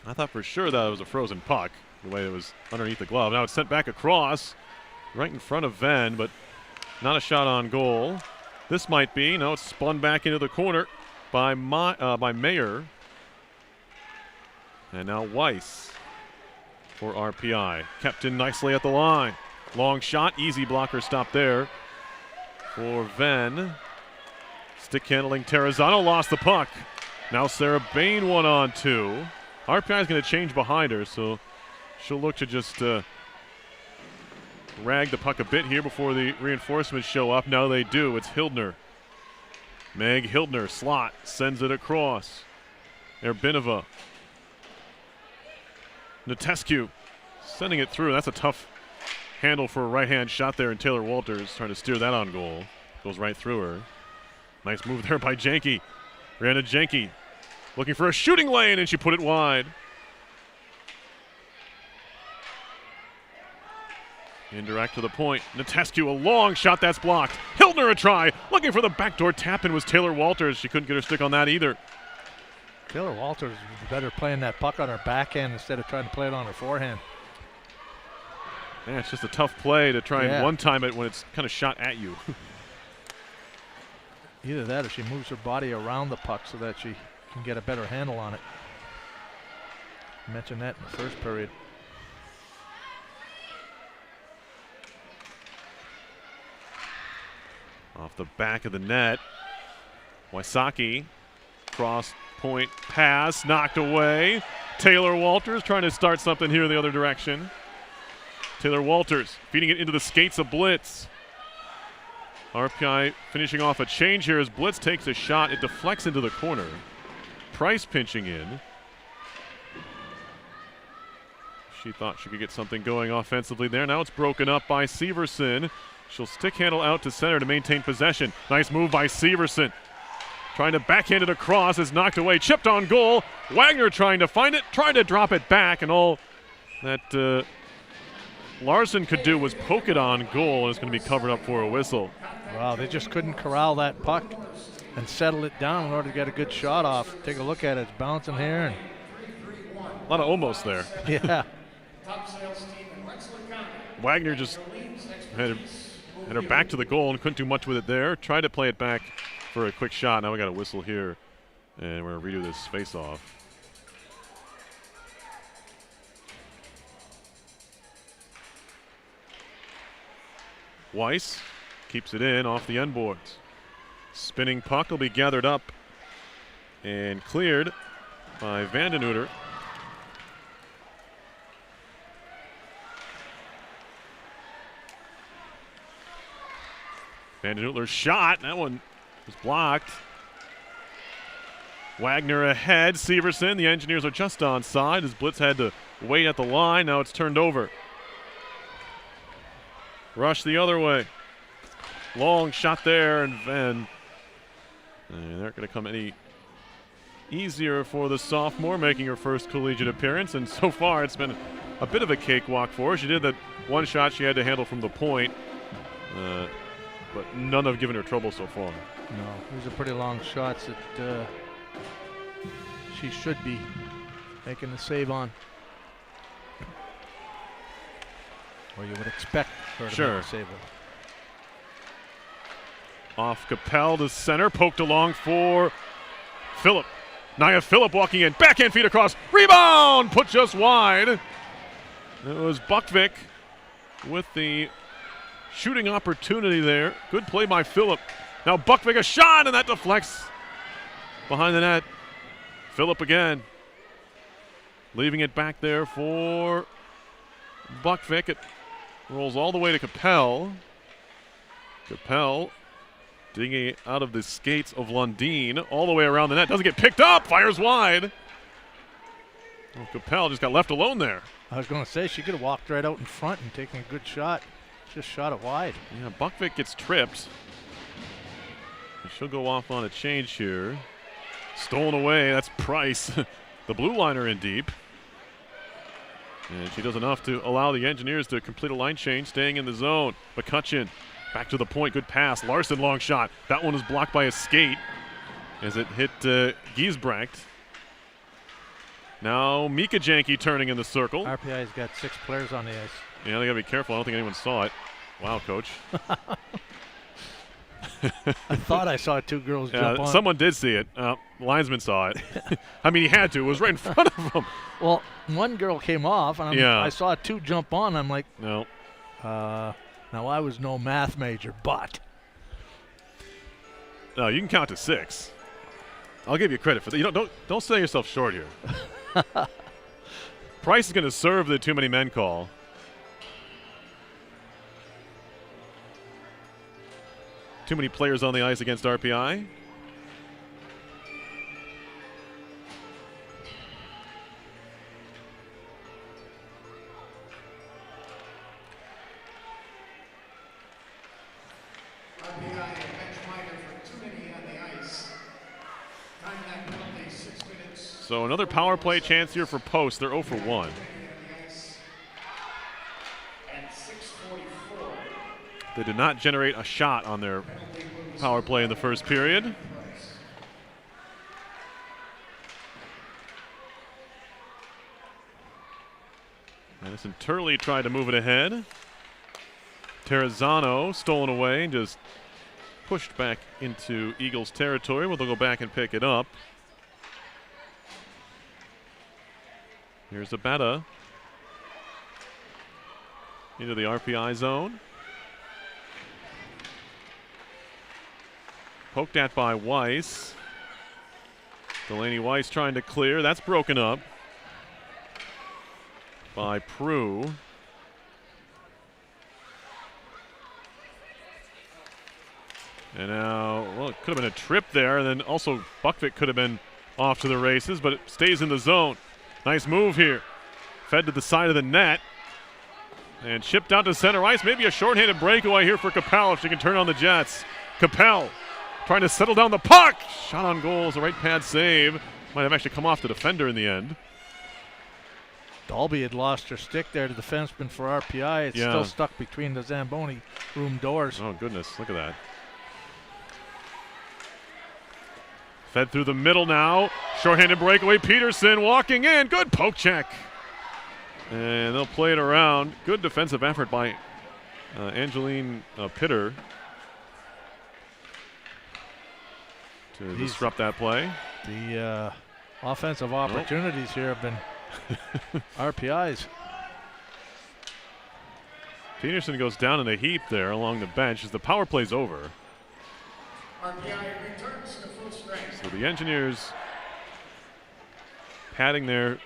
I thought for sure that it was a frozen puck, the way it was underneath the glove. Now it's sent back across, right in front of Venn, but not a shot on goal. This might be. No, it's spun back into the corner by Mayer. And now Weiss for RPI. Kept in nicely at the line. Long shot, easy blocker stop there for Venn. Stick handling Terrazano lost the puck. Now Sarah Bain 1-on-2. RPI is going to change behind her, so she'll look to just rag the puck a bit here before the reinforcements show up. Now they do. It's Hildner Meg Hildner, slot, sends it across. Erbinova. Natescu sending it through. That's a tough handle for a right-hand shot there, and Taylor Walters trying to steer that on goal. Goes right through her. Nice move there by Janke. Rihanna Janke looking for a shooting lane, and she put it wide. Indirect to the point. Natescu, a long shot that's blocked. Hildner a try. Looking for the backdoor tap-in was Taylor Walters. She couldn't get her stick on that either. Taylor Walters was better playing that puck on her backhand instead of trying to play it on her forehand. Yeah, it's just a tough play to try and one-time it when it's kind of shot at you. Either that or she moves her body around the puck so that she can get a better handle on it. I mentioned that in the first period. Off the back of the net. Wysocki, cross point pass, knocked away. Taylor Walters trying to start something here the other direction. Taylor Walters feeding it into the skates of Blitz. RPI finishing off a change here as Blitz takes a shot. It deflects into the corner. Price pinching in. She thought she could get something going offensively there. Now it's broken up by Severson. She'll stick handle out to center to maintain possession. Nice move by Severson. Trying to backhand it across, is knocked away, chipped on goal. Wagner trying to find it, trying to drop it back, and all that Larson could do was poke it on goal, and it's going to be covered up for a whistle. Wow, they just couldn't corral that puck and settle it down in order to get a good shot off. Take a look at it, it's bouncing here. And a lot of almost there. Yeah. Wagner just had her back to the goal and couldn't do much with it there. Tried to play it back for a quick shot. Now we got a whistle here, and we're going to redo this face-off. Weiss keeps it in off the end boards. Spinning puck will be gathered up and cleared by Vandenhuter. Vandenhuter's shot, that one was blocked. Wagner ahead, Severson. The Engineers are just onside as Blitz had to wait at the line. Now it's turned over. Rush the other way. Long shot there, and Van. And they're not going to come any easier for the sophomore making her first collegiate appearance. And so far, it's been a bit of a cakewalk for her. She did that one shot she had to handle from the point, but none have given her trouble so far. No, these are pretty long shots that she should be making the save on. Or you would expect her to make the save on. Off Capel to center, poked along for Phillip. Nia Phillip walking in, backhand feed across, rebound, put just wide. It was Buckvik with the shooting opportunity there. Good play by Phillip. Now Buckvik a shot, and that deflects behind the net. Phillip again, leaving it back there for Buckvik. It rolls all the way to Capel. Capel digging out of the skates of Lundin all the way around the net. Doesn't get picked up. Fires wide. Well, Capel just got left alone there. I was going to say she could have walked right out in front and taken a good shot. Just shot it wide. Yeah, Buckvik gets tripped. She'll go off on a change here. Stolen away. That's Price. The blue liner in deep. And she does enough to allow the Engineers to complete a line change, staying in the zone. McCutcheon back to the point. Good pass. Larson, long shot. That one is blocked by a skate as it hit Giesbrecht. Now Mika Janke turning in the circle. RPI's got 6 players on the ice. Yeah, they got to be careful. I don't think anyone saw it. Wow, Coach. I thought I saw 2 girls jump on. Someone did see it. Linesman saw it. I mean, he had to. It was right in front of him. Well, one girl came off, and I saw 2 jump on. I'm like, no. Now, I was no math major, but. No, you can count to 6. I'll give you credit for that. You don't sell yourself short here. Price is going to serve the too many men call. Too many players on the ice against RPI. Time that penalty, 6 minutes. So another power play chance here for Post. They're 0 for 1. At 6:44. They did not generate a shot on their power play in the first period. Madison Turley tried to move it ahead. Terrazzano stolen away and just pushed back into Eagles territory. Well, they'll go back and pick it up. Here's Abetta into the RPI zone. Poked at by Weiss. Delaney Weiss trying to clear. That's broken up by Prue. And now, well, it could have been a trip there, and then also Buckvick could have been off to the races, but it stays in the zone. Nice move here. Fed to the side of the net and chipped out to center ice. Maybe a shorthanded breakaway here for Capel if she can turn on the Jets. Capel trying to settle down the puck. Shot on goal is a right pad save. Might have actually come off the defender in the end. Dalby had lost her stick there, the defenseman for RPI. It's still stuck between the Zamboni room doors. Oh, goodness. Look at that. Fed through the middle now. Shorthanded breakaway. Peterson walking in. Good poke check. And they'll play it around. Good defensive effort by Angeline Pitter to disrupt that play. The offensive opportunities here have been RPIs. Peterson goes down in a heap there along the bench as the power play's over. RPI returns to full strength. So the Engineers padding their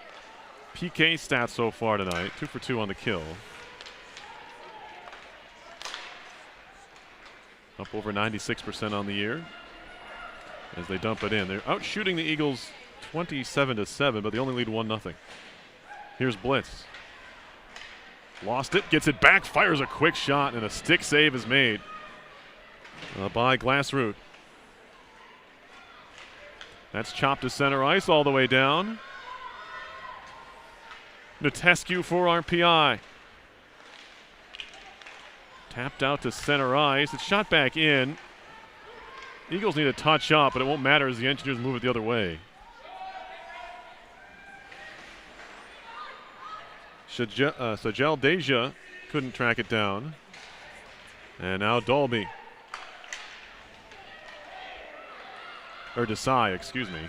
PK stats so far tonight. 2 for 2 on the kill. Up over 96% on the year as they dump it in. They're out shooting the Eagles 27-7, but they only lead 1-0. Here's Blitz. Lost it, gets it back, fires a quick shot, and a stick save is made by Glassroot. That's chopped to center ice all the way down. Natescu for RPI. Tapped out to center ice. It's shot back in. Eagles need to touch up, but it won't matter as the Engineers move it the other way. Sajel Deja couldn't track it down. And now Dalby. Or Desai, excuse me.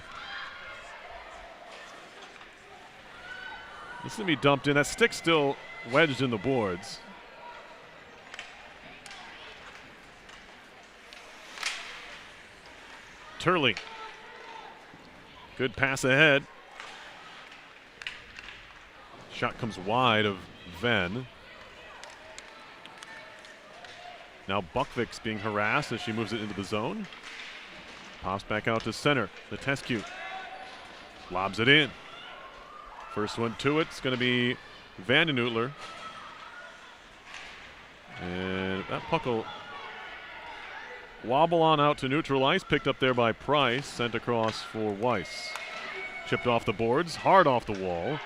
This is going to be dumped in. That stick's still wedged in the boards. Turley. Good pass ahead. Shot comes wide of Venn. Now Buckvick's being harassed as she moves it into the zone. Pops back out to center. Natescu lobs it in. First one to it's going to be Vandenutler. And that puck will wobble on out to neutral ice. Picked up there by Price. Sent across for Weiss. Chipped off the boards. Hard off the wall.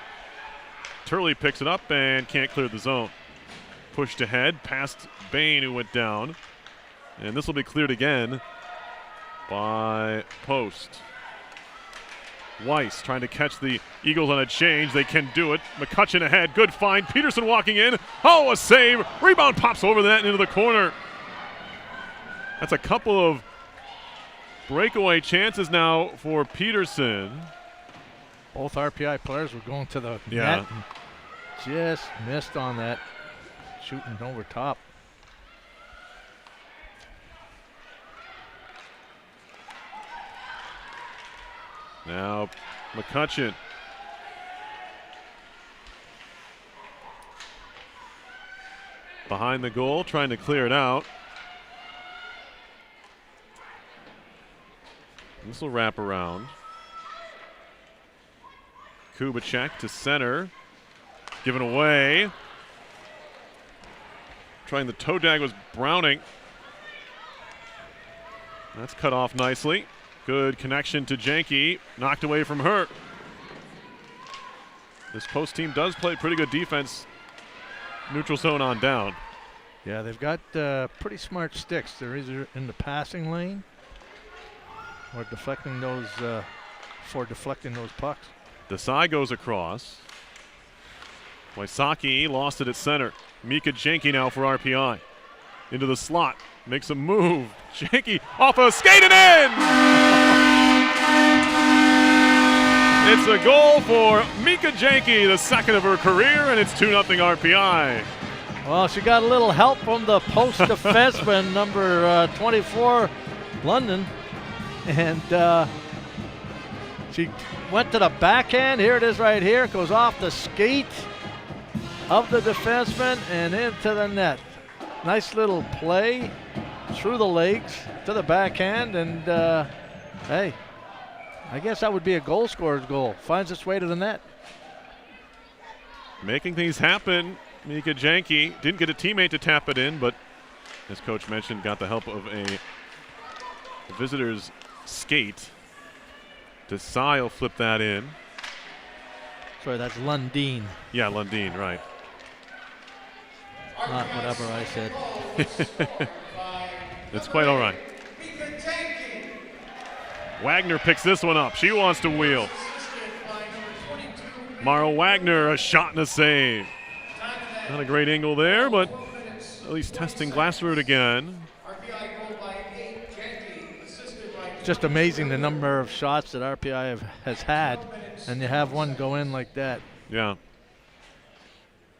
Turley picks it up and can't clear the zone. Pushed ahead past Bain, who went down. And this will be cleared again by Post. Weiss trying to catch the Eagles on a change. They can do it. McCutcheon ahead. Good find. Peterson walking in. Oh, a save. Rebound pops over the net and into the corner. That's a couple of breakaway chances now for Peterson. Both RPI players were going to the net and just missed on that, shooting over top. Now McCutcheon. Behind the goal, trying to clear it out. This will wrap around. Kubicek to center. Given away. Trying the toe drag was Browning. That's cut off nicely. Good connection to Janke. Knocked away from her. This post team does play pretty good defense. Neutral zone on down. Yeah, they've got pretty smart sticks. They're either in the passing lane or deflecting those pucks. Desai goes across. Wysocki lost it at center. Mika Janke now for RPI. Into the slot. Makes a move. Janke off a skate and in! It's a goal for Mika Janke, the second of her career, and it's 2-0 RPI. Well, she got a little help from the post defenseman, number 24, London. And she went to the backhand. Here it is right here. It goes off the skate of the defenseman and into the net. Nice little play through the legs to the backhand. And, hey, I guess that would be a goal scorer's goal. Finds its way to the net. Making things happen. Mika Janke didn't get a teammate to tap it in, but as Coach mentioned, got the help of a visitor's skate. Desai will flip that in. Sorry, that's Lundeen. Yeah, Lundeen, right. Not whatever I said. It's quite all right. Wagner picks this one up. She wants to wheel. Mara Wagner, a shot and a save. Not a great angle there, but at least testing Glassford again. Just amazing the number of shots that RPI has had, and you have one go in like that. Yeah.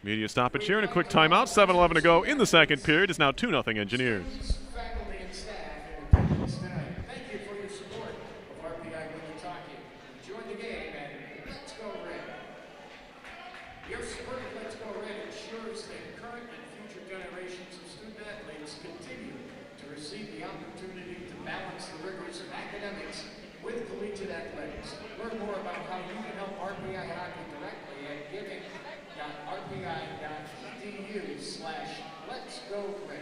Media stoppage here and a quick timeout. 7:11 to go in the second period. It's now 2-0 Engineers. Faculty and staff in attendance tonight, thank you for your support of RPI Winnie-Talkie. Join the game and let's go Red. Your support of Let's Go Red ensures that current and future generations of student athletes continue to receive the opportunity to balance the rigors of academics with collegiate athletics. Learn more about how you can help RPI hockey directly at giving.rpi.edu/Let's Go Red.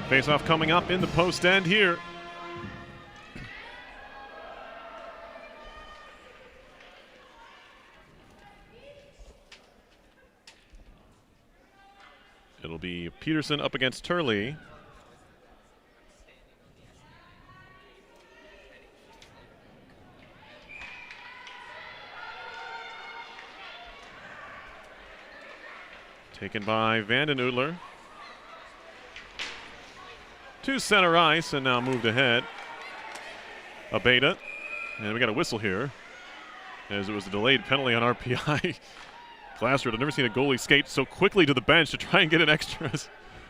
Face-off coming up in the post end here. It'll be Peterson up against Turley. Taken by Vanden Oudler. To center ice and now moved ahead. Abeda. And we got a whistle here as it was a delayed penalty on RPI. Glassford, I've never seen a goalie skate so quickly to the bench to try and get an extra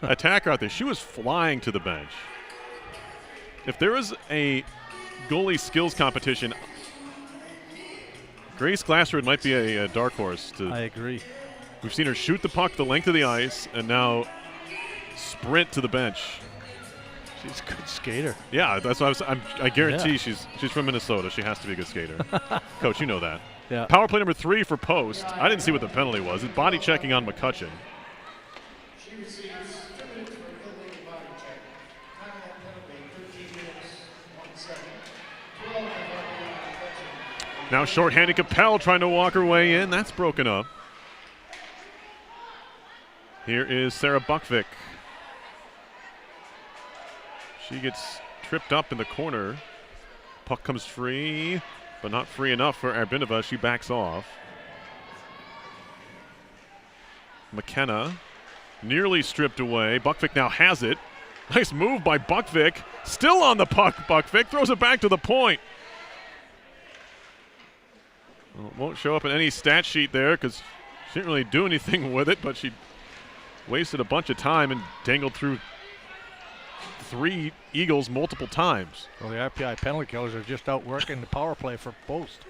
attacker out there. She was flying to the bench. If there was a goalie skills competition, Grace Glassford might be a dark horse. I agree. We've seen her shoot the puck the length of the ice and now sprint to the bench. She's a good skater. Yeah, that's what I guarantee she's from Minnesota. She has to be a good skater. Coach, you know that. Yeah. Power play number 3 for Post. I didn't see what the penalty was. It's body checking on McCutcheon. She receives 2 minutes for illegal body check. Time of that penalty, 13 minutes, 1 second. 12 for McCutcheon. Now shorthanded Capel trying to walk her way in. That's broken up. Here is Sarah Buckvik. She gets tripped up in the corner. Puck comes free, but not free enough for Arbinova. She backs off. McKenna nearly stripped away. Buckvik now has it. Nice move by Buckvik. Still on the puck, Buckvik. Throws it back to the point. Well, it won't show up in any stat sheet there because she didn't really do anything with it, but she wasted a bunch of time and dangled through 3 Eagles multiple times. Well, the RPI penalty killers are just out working the power play for Post.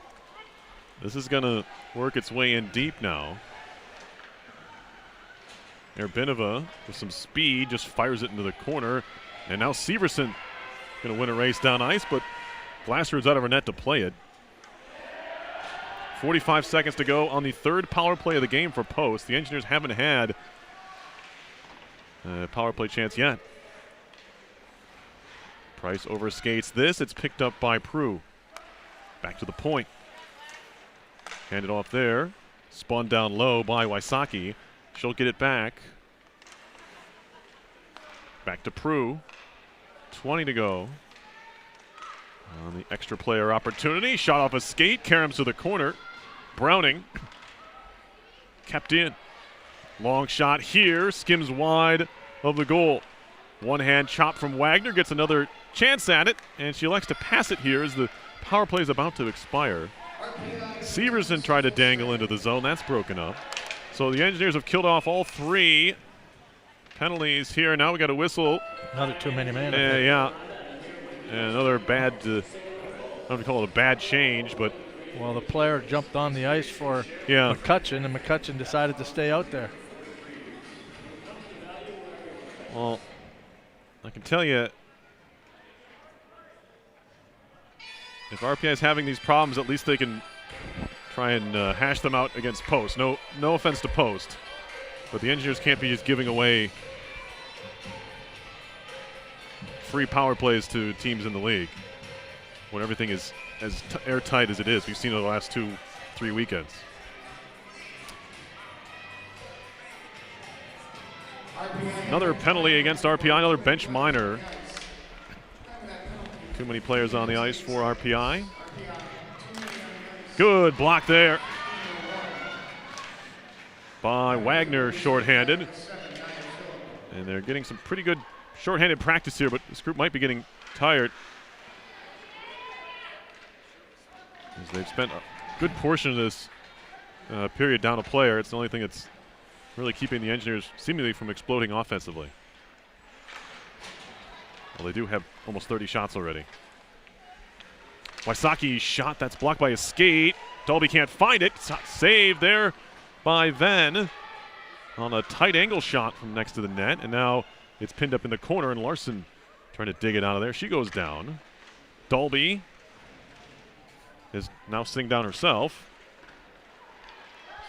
This is going to work its way in deep now. Erbinova with some speed just fires it into the corner. And now Severson going to win a race down ice, but Glasser is out of her net to play it. 45 seconds to go on the 3rd power play of the game for Post. The Engineers haven't had a power play chance yet. Price overskates this. It's picked up by Prue. Back to the point. Handed off there. Spun down low by Wysocki. She'll get it back. Back to Prue. 20 to go. On the extra player opportunity. Shot off a skate. Karams to the corner. Browning. Kept in. Long shot here. Skims wide of the goal. One hand chop from Wagner. Gets another chance at it. And she elects to pass it here as the power play is about to expire. Severson tried to dangle into the zone. That's broken up. So the Engineers have killed off all 3 penalties here. Now we got a whistle. Another too many men. Yeah. And another bad, I don't want to call it a bad change, but. Well, the player jumped on the ice for McCutcheon, and McCutcheon decided to stay out there. Well, I can tell you, if RPI is having these problems, at least they can try and hash them out against Post. No offense to Post, but the Engineers can't be just giving away free power plays to teams in the league when everything is as airtight as it is. We've seen it the last 2-3 weekends. Another penalty against RPI, another bench minor. Too many players on the ice for RPI. Good block there by Wagner, shorthanded. And they're getting some pretty good shorthanded practice here, but this group might be getting tired, as they've spent a good portion of this period down a player. It's the only thing that's really keeping the Engineers seemingly from exploding offensively. Well, they do have almost 30 shots already. Wysocki shot, that's blocked by a skate. Dalby can't find it. Saved there by Venn on a tight angle shot from next to the net. And now it's pinned up in the corner, and Larson trying to dig it out of there. She goes down. Dalby is now sitting down herself.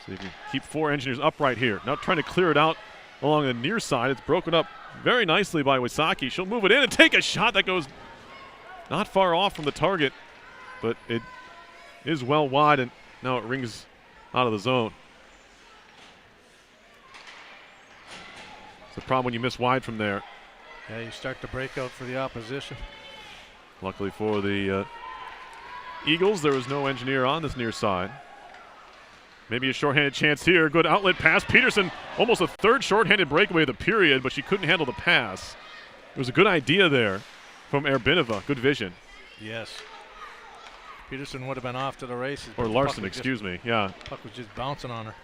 So you can keep 4 Engineers upright here. Now trying to clear it out along the near side. It's broken up very nicely by Wysocki. She'll move it in and take a shot that goes not far off from the target, but it is well wide, and now it rings out of the zone. It's the problem when you miss wide from there. Yeah, you start to break out for the opposition. Luckily for the Eagles, there was no Engineer on this near side. Maybe a shorthanded chance here. Good outlet pass. Peterson, almost a 3rd shorthanded breakaway of the period, but she couldn't handle the pass. It was a good idea there from Erbinova. Good vision. Yes. Peterson would have been off to the races. Or Larson, excuse me. Yeah. Puck was just bouncing on her.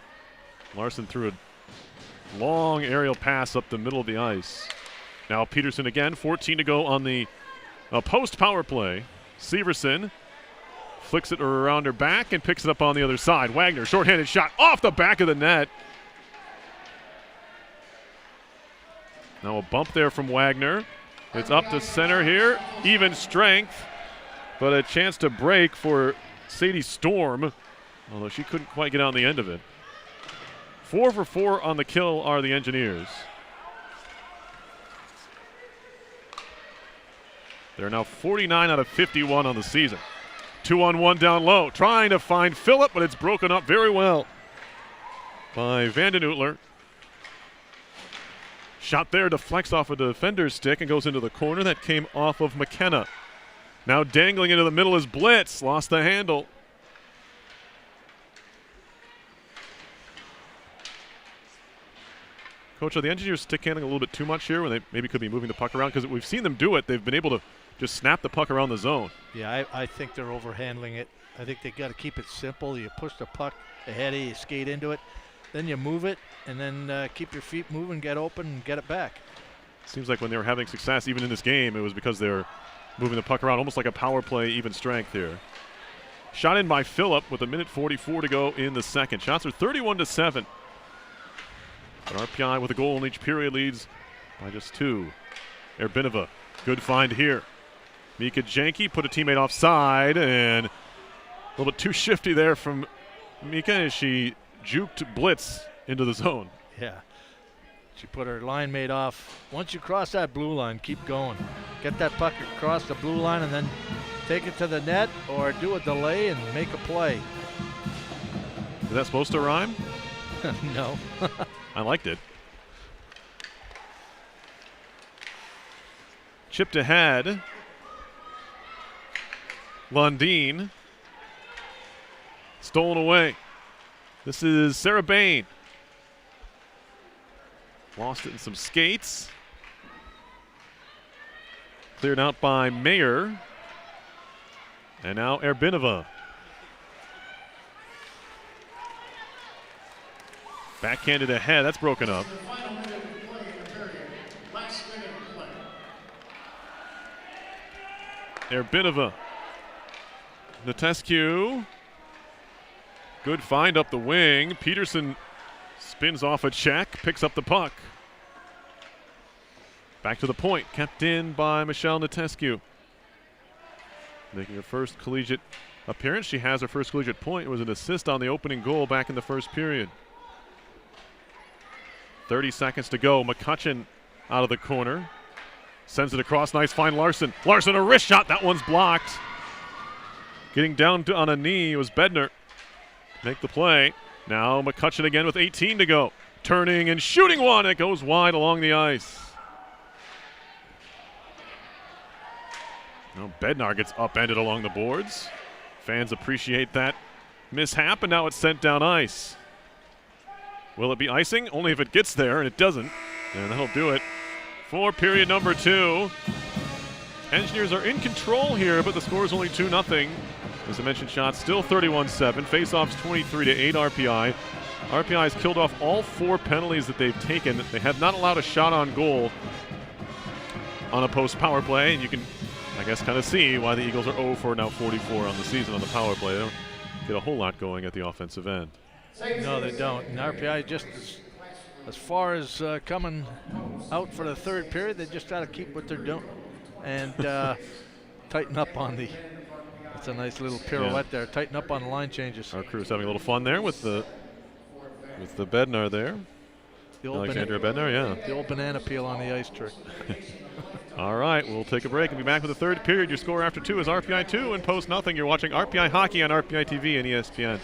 Larson threw a long aerial pass up the middle of the ice. Now Peterson again. 14 to go on the post power play. Severson flicks it around her back and picks it up on the other side. Wagner, shorthanded shot off the back of the net. Now a bump there from Wagner. It's up to center here. Even strength, but a chance to break for Sadie Storm, although she couldn't quite get on the end of it. 4 for 4 on the kill are the Engineers. They're now 49 out of 51 on the season. 2-on-1 down low, trying to find Phillip, but it's broken up very well by Vanden Oetler. Shot there, deflects off a defender's stick and goes into the corner. That came off of McKenna. Now dangling into the middle is Blitz, lost the handle. Coach, are the Engineers stick handling a little bit too much here when they maybe could be moving the puck around? Because we've seen them do it. They've been able to just snap the puck around the zone. Yeah, I think they're overhandling it. I think they got to keep it simple. You push the puck ahead of you, skate into it, then you move it, and then keep your feet moving, get open, and get it back. Seems like when they were having success, even in this game, it was because they were moving the puck around, almost like a power play, even strength here. Shot in by Phillip with 1:44 to go in the second. Shots are 31-7. But RPI with a goal in each period leads by just 2. Erbinova, good find here. Mika Janke put a teammate offside, and a little bit too shifty there from Mika as she juked Blitz into the zone. Yeah. She put her line mate off. Once you cross that blue line, keep going. Get that puck across the blue line and then take it to the net or do a delay and make a play. Is that supposed to rhyme? No. I liked it. Chipped ahead. Lundin. Stolen away. This is Sarah Bain. Lost it in some skates. Cleared out by Mayer. And now Erbinova. Backhanded ahead. That's broken up. The final minute of play in the period. Last minute of play. Erbinova. Natescu. Good find up the wing. Peterson spins off a check, picks up the puck. Back to the point, kept in by Michelle Natescu. Making her first collegiate appearance. She has her first collegiate point. It was an assist on the opening goal back in the first period. 30 seconds to go. McCutcheon out of the corner. Sends it across. Nice find, Larson. Larson, a wrist shot. That one's blocked. Getting down on a knee was Bednar. Make the play. Now McCutcheon again with 18 to go. Turning and shooting one. It goes wide along the ice. Now Bednar gets upended along the boards. Fans appreciate that mishap, and now it's sent down ice. Will it be icing? Only if it gets there, and it doesn't. And that'll do it for period number 2. Engineers are in control here, but the score is only 2-0. As I mentioned, shots still 31-7. Faceoffs 23-8 RPI. RPI has killed off all 4 penalties that they've taken. They have not allowed a shot on goal on a post power play, and you can, I guess, kind of see why the Eagles are 0 for now 44 on the season on the power play. They don't get a whole lot going at the offensive end. No, they don't. And RPI just, as far as coming out for the third period, they just got to keep what they're doing and tighten up on the. That's a nice little pirouette there. Tighten up on the line changes. Our crew's having a little fun there with the Bednar there. The old Alexandra Bednar, yeah. The old banana peel on the ice trick. All right, we'll take a break and be back with the third period. Your score after 2 is RPI 2 and post nothing. You're watching RPI Hockey on RPI TV and ESPN.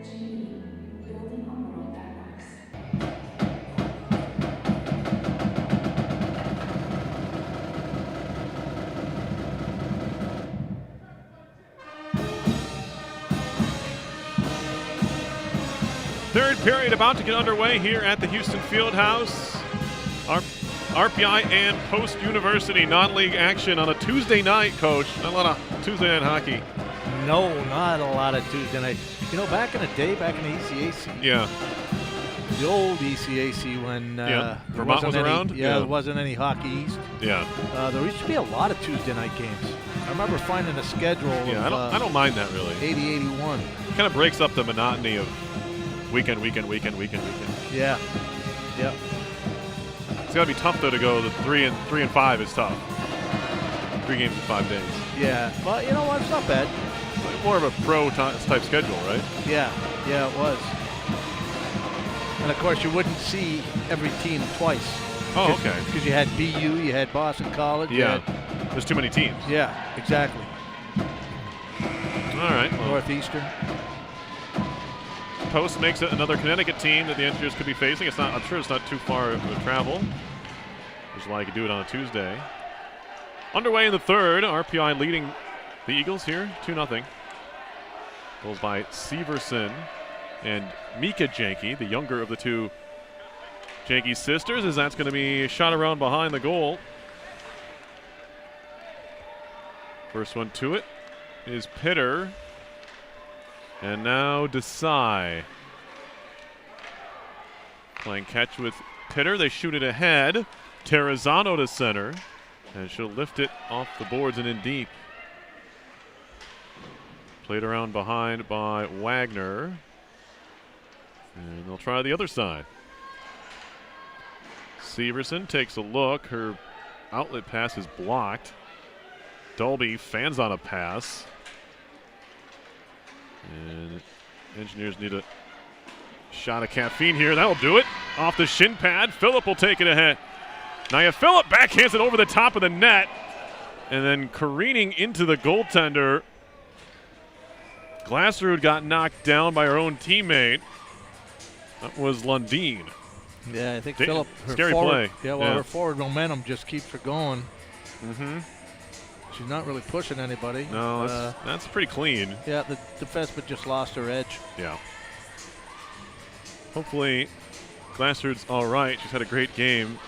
Building a world that works. Third period about to get underway here at the Houston Fieldhouse. RPI and Post University non-league action on a Tuesday night, Coach. Not a lot of Tuesday night hockey. No, not a lot of Tuesday night. You know, back in the day, back in the ECAC, Yeah. the old ECAC when Yeah. there Vermont wasn't was any, around? Yeah, Yeah. there wasn't any Hockey East. Yeah. There used to be a lot of Tuesday night games. I remember finding a schedule Yeah. of I don't mind that really. 80-81. Kind of breaks up the monotony of weekend. Yeah. Yep. It's got to be tough though to go the 3 and 5 is tough. 3 games in 5 days. Yeah. Well, you know what? It's not bad. Like more of a pro type schedule, right? Yeah. Yeah, it was. And of course, you wouldn't see every team twice. Oh, okay. Because you had BU, you had Boston College. you Yeah. had- There's too many teams. yeah, exactly. All right. Well, Northeastern. Post makes it another Connecticut team that the Engineers could be facing. It's not. I'm sure it's not too far of a travel, which is why you could do it on a Tuesday. Underway in the third. RPI leading the Eagles here 2-0. Goals by Severson and Mika Janke, the younger of the two Janke sisters, as that's going to be shot around behind the goal. First one to it is Pitter. And now Desai. Playing catch with Pitter. They shoot it ahead. Terrazano to center. And she'll lift it off the boards and in deep. Played around behind by Wagner. And they'll try the other side. Severson takes a look. Her outlet pass is blocked. Dolby fans on a pass. And Engineers need a shot of caffeine here. That'll do it. Off the shin pad. Phillip will take it ahead. Now Phillip backhands it over the top of the net. And then careening into the goaltender. Glassrud got knocked down by her own teammate. That was Lundeen. Yeah, I think Phillip. Scary play. Yeah, well, her forward momentum just keeps her going. Mm-hmm. She's not really pushing anybody. No, that's pretty clean. Yeah, the defenseman just lost her edge. Yeah. Hopefully, Glassrud's all right. She's had a great game.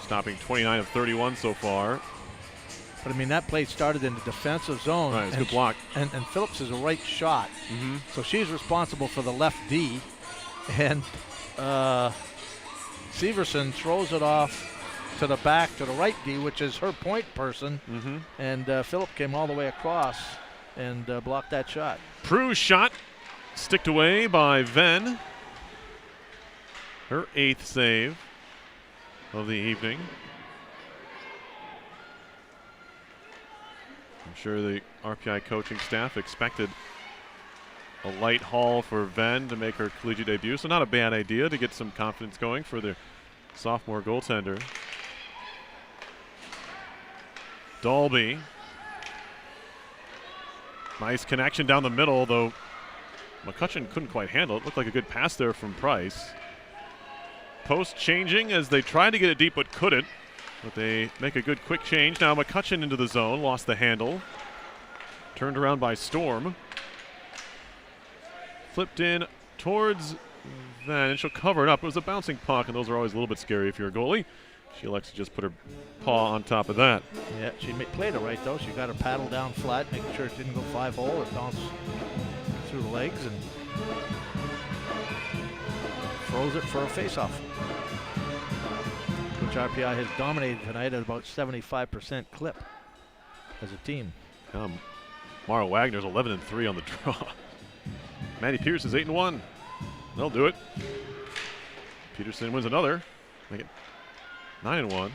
Stopping 29 of 31 so far. But, I mean, that play started in the defensive zone. Right, it's a good block. And Phillips is a right shot. Mm-hmm. So she's responsible for the left D. And Severson throws it off to the back to the right D, which is her point person. Mm-hmm. And Phillip came all the way across and blocked that shot. Prue's shot sticked away by Venn. Her 8th save of the evening. I'm sure the RPI coaching staff expected a light haul for Venn to make her collegiate debut, so not a bad idea to get some confidence going for the sophomore goaltender. Dolby. Nice connection down the middle, though McCutcheon couldn't quite handle it. Looked like a good pass there from Price. Post changing as they tried to get it deep but couldn't. But they make a good quick change. Now McCutcheon into the zone, lost the handle. Turned around by Storm. Flipped in towards Van, and she'll cover it up. It was a bouncing puck, and those are always a little bit scary if you're a goalie. She elects to just put her paw on top of that. Yeah, she played it right, though. She got her paddle down flat, making sure it didn't go 5-hole. It bounced through the legs and throws it for a face-off, which RPI has dominated tonight at about 75% clip as a team. Mara Wagner's 11-3 on the draw. Maddie Pierce is 8-1. They'll do it. Peterson wins another. Make it 9-1.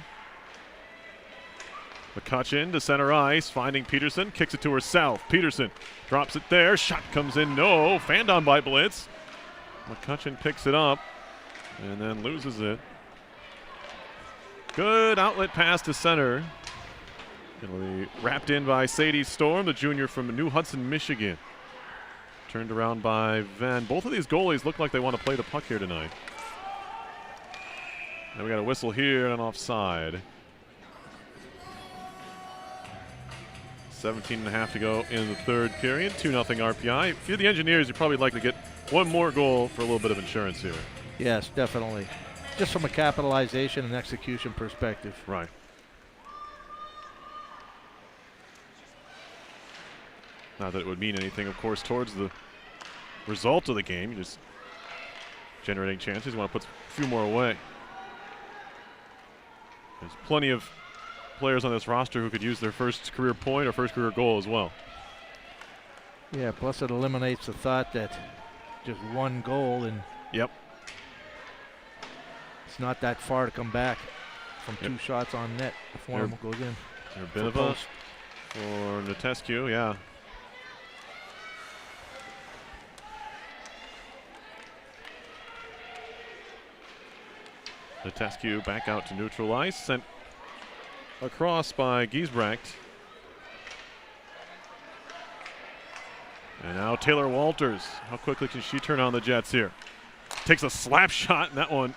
McCutcheon to center ice, finding Peterson, kicks it to herself. Peterson drops it there. Shot comes in. No. Fanned on by Blitz. McCutcheon picks it up and then loses it. Good outlet pass to center. It'll be wrapped in by Sadie Storm, the junior from New Hudson, Michigan. Turned around by Venn. Both of these goalies look like they want to play the puck here tonight. And we got a whistle here and an offside. 17.5 to go in the third period. 2-0 RPI. If you're the Engineers, you'd probably like to get one more goal for a little bit of insurance here. Yes, definitely. Just from a capitalization and execution perspective. Right. Not that it would mean anything, of course, towards the result of the game. You're just generating chances. You want to put a few more away. There's plenty of players on this roster who could use their first career point or first career goal as well. Yeah, plus it eliminates the thought that just one goal and Yep. it's not that far to come back from two shots on net if one of them goes in. Rabinova for Netescu, yeah. Netescu back out to neutral ice, sent across by Giesbrecht. And now Taylor Walters. How quickly can she turn on the Jets here? Takes a slap shot, and that one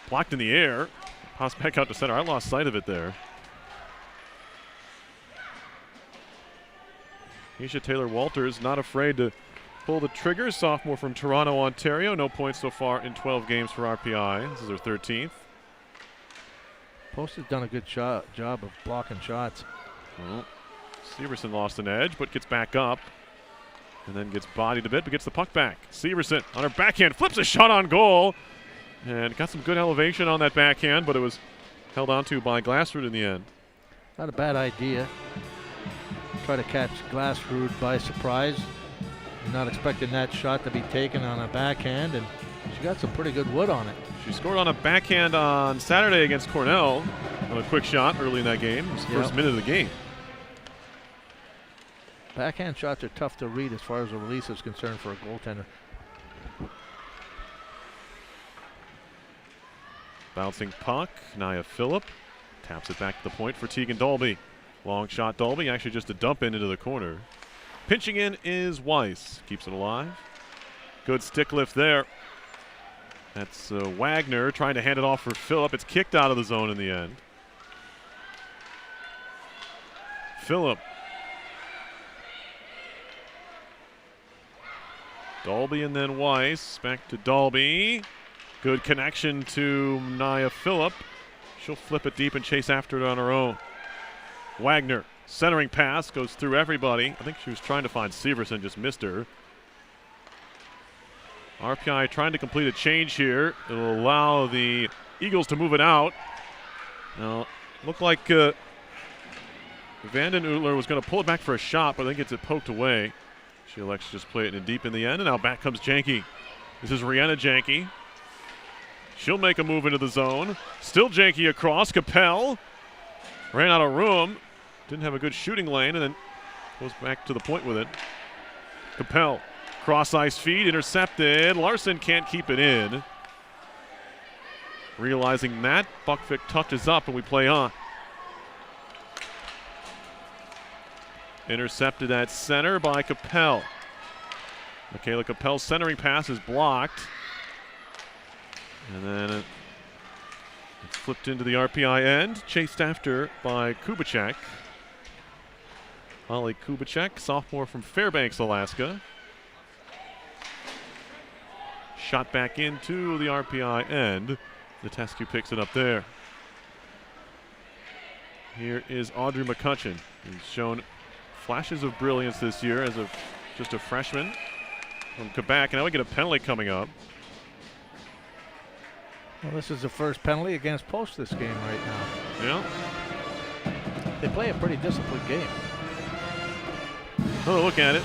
blocked in the air. Pass back out to center. I lost sight of it there. Keisha Taylor Walters not afraid to pull the trigger. Sophomore from Toronto, Ontario. No points so far in 12 games for RPI. This is her 13th. Post has done a good job of blocking shots. Well, Severson lost an edge, but gets back up. And then gets bodied a bit, but gets the puck back. Severson on her backhand, flips a shot on goal. And got some good elevation on that backhand, but it was held onto by Glassrud in the end. Not a bad idea. Try to catch Glassrud by surprise. Not expecting that shot to be taken on a backhand, and she got some pretty good wood on it. She scored on a backhand on Saturday against Cornell on a quick shot early in that game. It was the first minute of the game. Backhand shots are tough to read as far as the release is concerned for a goaltender. Bouncing puck, Nia Phillip taps it back to the point for Tegan Dolby. Long shot Dolby, actually just a dump in into the corner. Pinching in is Weiss, keeps it alive. Good stick lift there. That's Wagner trying to hand it off for Phillip. It's kicked out of the zone in the end. Phillip. Dolby and then Weiss. Back to Dolby. Good connection to Nia Phillip. She'll flip it deep and chase after it on her own. Wagner, centering pass, goes through everybody. I think she was trying to find Severson, just missed her. RPI trying to complete a change here. It'll allow the Eagles to move it out. Now, looked like Vanden Utler was going to pull it back for a shot, but I think it's poked away. She elects to just play it in deep in the end, and now back comes Janke. This is Rihanna Janke. She'll make a move into the zone. Still Janke across. Capel ran out of room. Didn't have a good shooting lane, and then goes back to the point with it. Capel, cross-ice feed, intercepted. Larson can't keep it in. Realizing that, Buckvick touches up, and we play on. Intercepted at center by Capel. Michaela Capel's centering pass is blocked. And then it's flipped into the RPI end, chased after by Kubicek. Holly Kubicek, sophomore from Fairbanks, Alaska. Shot back into the RPI end. Netescu picks it up there. Here is Audrey McCutcheon, who's shown flashes of brilliance this year as just a freshman from Quebec. And now we get a penalty coming up. Well, this is the first penalty against Post this game right now. Yeah. They play a pretty disciplined game. Oh, look at it.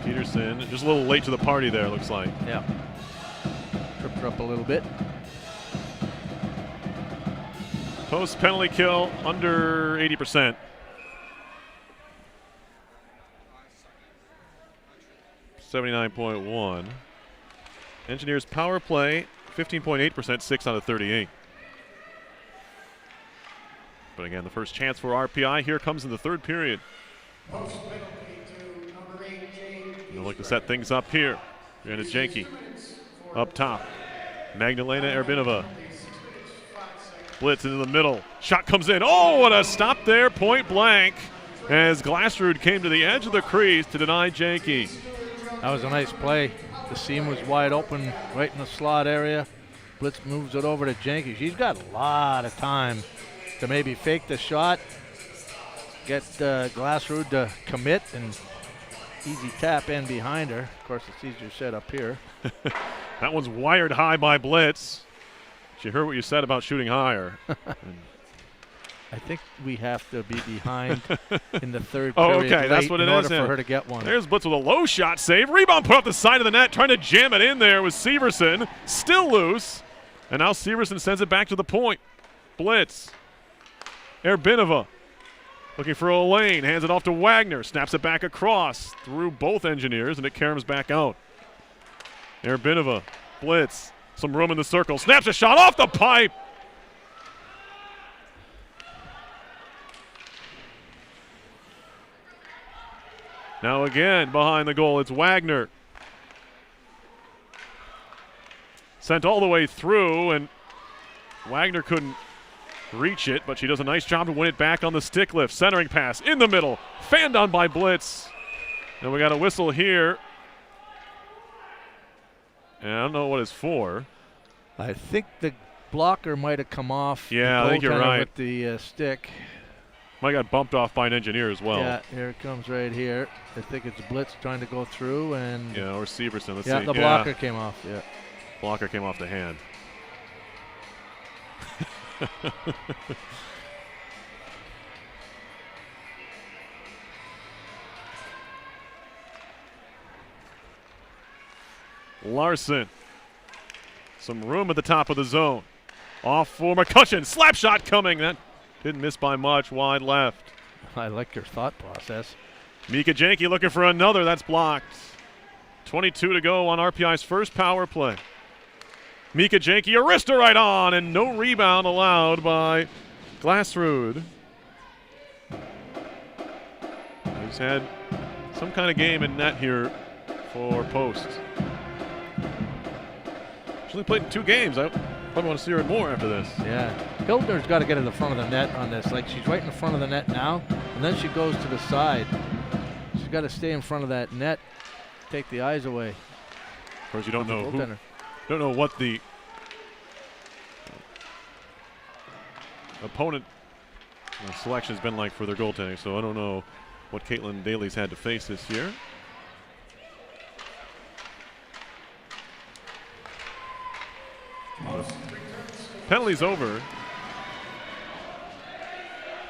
Peterson, just a little late to the party there, looks like. Yeah. Tripped her up a little bit. Post penalty kill under 80%. .79.1. Engineers power play 15.8%, 6 out of 38. But again, the first chance for RPI here comes in the third period. Post penalty to number They'll look to set things up here. Joanna Janke up top. Magdalena Erbinova. Blitz into the middle. Shot comes in. Oh, what a stop there, point blank, as Glassrud came to the edge of the crease to deny Janke. That was a nice play. The seam was wide open right in the slot area. Blitz moves it over to Janke. She's got a lot of time to maybe fake the shot, get Glassrud to commit, and easy tap in behind her. Of course, it's easier set up here. That one's wired high by Blitz. She heard what you said about shooting higher. I think we have to be behind in the third Oh, period okay, that's what it in is. order for her to get one. There's Blitz with a low shot save. Rebound put off the side of the net, trying to jam it in there with Severson. Still loose. And now Severson sends it back to the point. Blitz. Erbinova looking for a lane. Hands it off to Wagner. Snaps it back across through both engineers, and it caroms back out. Erbinova. Blitz. Some room in the circle. Snaps a shot off the pipe. Now again behind the goal, it's Wagner. Sent all the way through, and Wagner couldn't reach it, but she does a nice job to win it back on the stick lift. Centering pass in the middle, fanned on by Blitz. And we got a whistle here. And I don't know what it's for. I think the blocker might have come off. Yeah, the I think you're goaltender right. With the stick. Might got bumped off by an engineer as well. Yeah, here it comes right here. I think it's Blitz trying to go through, and Yeah, or Severson. Let's yeah, see. the blocker came off. Yeah. Blocker came off the hand. Larson. Some room at the top of the zone. Off for McCutcheon. Slap shot coming. That didn't miss by much. Wide left. I like your thought process. Mika Janke looking for another. That's blocked. 22 to go on RPI's first power play. Mika Janke, a wrister right on, and no rebound allowed by Glassrud. He's had some kind of game in net here for Post. She's only played in 2 games. I probably want to see her in more after this. Yeah. Hildner's got to get in the front of the net on this. Like, she's right in the front of the net now, and then she goes to the side. She's got to stay in front of that net, take the eyes away. Of course, you don't know goaltender. don't know what the opponent selection has been like for their goaltending, so I don't know what Caitlin Daly's had to face this year. Penalty's over.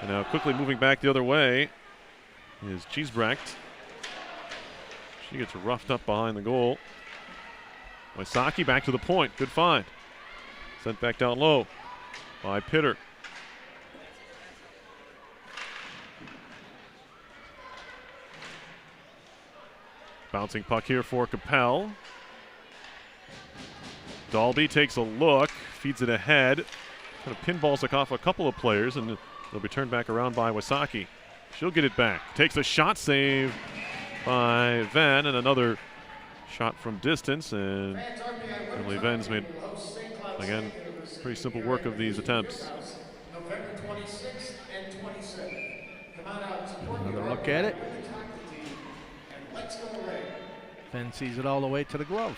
And now quickly moving back the other way is Cheesebrecht. She gets roughed up behind the goal. Wysocki back to the point. Good find. Sent back down low by Pitter. Bouncing puck here for Capel. Dalby takes a look, feeds it ahead. Kind of pinballs it off a couple of players, and it'll be turned back around by Wysocki. She'll get it back. Takes a shot save by Venn, and another shot from distance, and Emily Venn's made, again, pretty simple work of these attempts. November 26th and 27th. Come on out, support Another your look at it. and let's go Red. Fenn sees it all the way to the glove.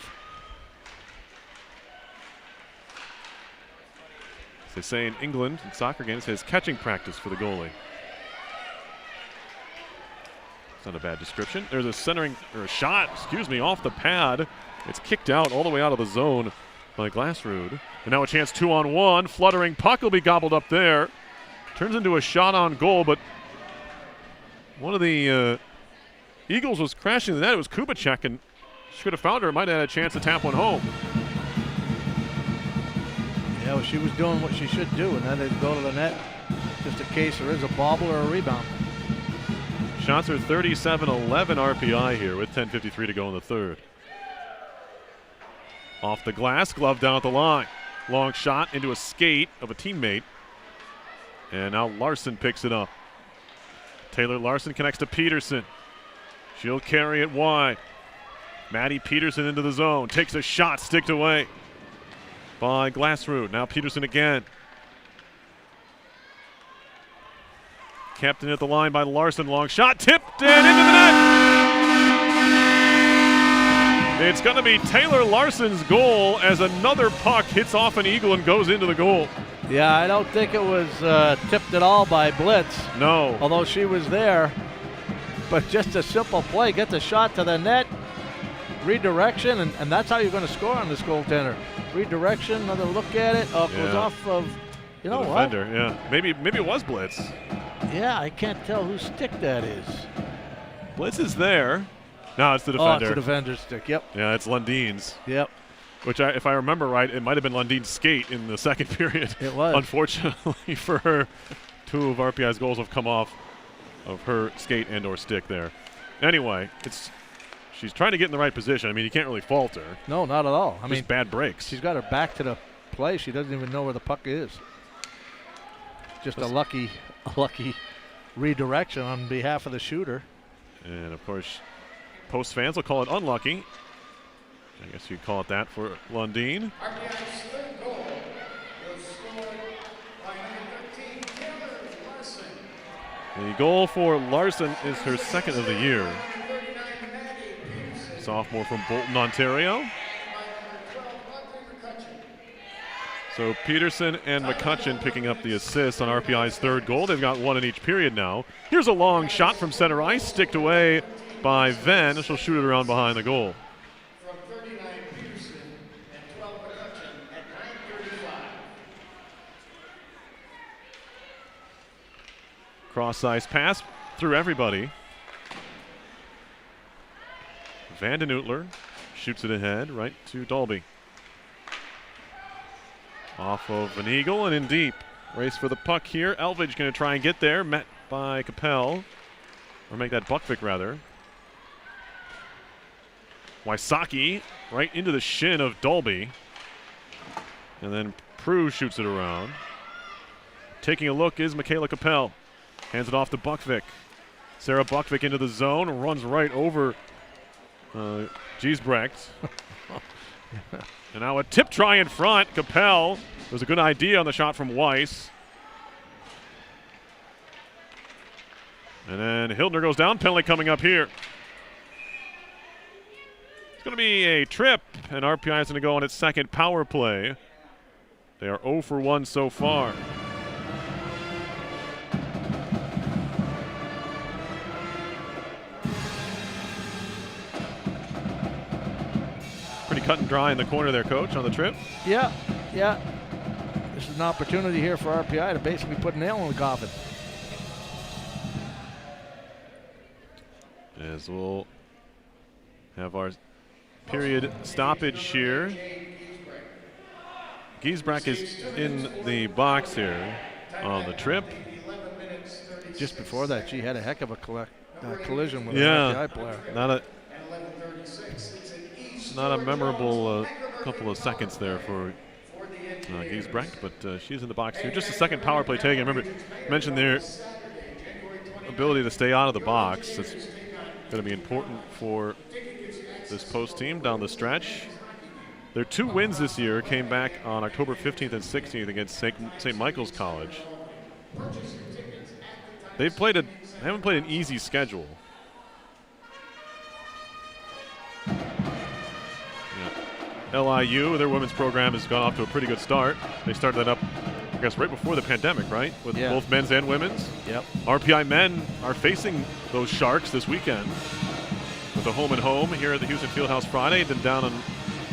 As they say in England, in soccer games, it says catching practice for the goalie. It's not a bad description. There's a centering, or a shot, off the pad. It's kicked out all the way out of the zone by Glassrud. And now a chance 2-on-1. Fluttering puck will be gobbled up there. Turns into a shot on goal, but one of the Eagles was crashing the net. It was Kubacek, and she could have found her. Might have had a chance to tap one home. Yeah, well, she was doing what she should do, and that is go to the net just in case there is a bobble or a rebound. Shots are 37-11 RPI here with 10:53 to go in the third. Off the glass, glove down at the line. Long shot into a skate of a teammate. And now Larson picks it up. Taylor Larson connects to Peterson. She'll carry it wide. Maddie Peterson into the zone. Takes a shot, sticked away by Glassroot. Now Peterson again. Kept in at the line by Larson. Long shot, tipped and into the net. It's going to be Taylor Larson's goal as another puck hits off an Eagle and goes into the goal. Yeah, I don't think it was tipped at all by Blitz. No. Although she was there. But just a simple play. Get the shot to the net. Redirection, and that's how you're going to score on this goaltender. Redirection, another look at it. Oh, it goes off of, you know what? Defender, yeah. Maybe it was Blitz. Yeah, I can't tell whose stick that is. Blitz is there. No, it's the defender. Oh, it's the defender's stick, yep. Yeah, it's Lundin's. Yep. Which, if I remember right, it might have been Lundin's skate in the second period. It was. Unfortunately for her, 2 of RPI's goals have come off of her skate and or stick there. Anyway, she's trying to get in the right position. I mean, you can't really fault her. No, not at all. I mean, bad breaks. She's got her back to the play. She doesn't even know where the puck is. Just a lucky redirection on behalf of the shooter. And, of course, Post fans will call it unlucky. I guess you'd call it that for Lundin. RPI's third goal was scored by number 13, Taylor Larson. The goal for Larson is her second of the year. Sophomore from Bolton, Ontario. So Peterson and McCutcheon picking up the assists on RPI's third goal. They've got 1 in each period now. Here's a long shot from center ice, sticked away by Venn. She'll shoot it around behind the goal. From 39, Peterson, and 12, McCutcheon at 9:35. Cross-ice pass through everybody. Vanden Oetler shoots it ahead right to Dolby. Off of an Eagle and in deep. Race for the puck here. Elvidge going to try and get there. Met by Capel. Or make that Buckvick rather. Wysocki right into the shin of Dolby. And then Prue shoots it around. Taking a look is Michaela Capel. Hands it off to Buckvick. Sarah Buckvick into the zone. Runs right over Giesbrecht. And now a tip try in front. Capel. It was a good idea on the shot from Weiss. And then Hildner goes down. Penalty coming up here. It's going to be a trip, and RPI is going to go on its second power play. They are 0 for 1 so far. Pretty cut and dry in the corner there, Coach, on the trip. Yeah. This is an opportunity here for RPI to basically put a nail in the coffin. As we'll have our period stoppage here. Giesbrecht is in the box here on the trip. Just before that, she had a heck of a collision with an RPI player. Not a memorable couple of seconds there for Giesbrecht, but she's in the box here. Just a second power play taken. Remember, mentioned their ability to stay out of the box. It's going to be important for this Post team down the stretch. Their 2 wins this year came back on October 15th and 16th against St. Michael's College. They haven't played an easy schedule. LIU, their women's program has gone off to a pretty good start. They started that up, I guess, right before the pandemic, right? With both men's and women's. Yep. RPI men are facing those Sharks this weekend with a home and home here at the Houston Fieldhouse Friday, then down on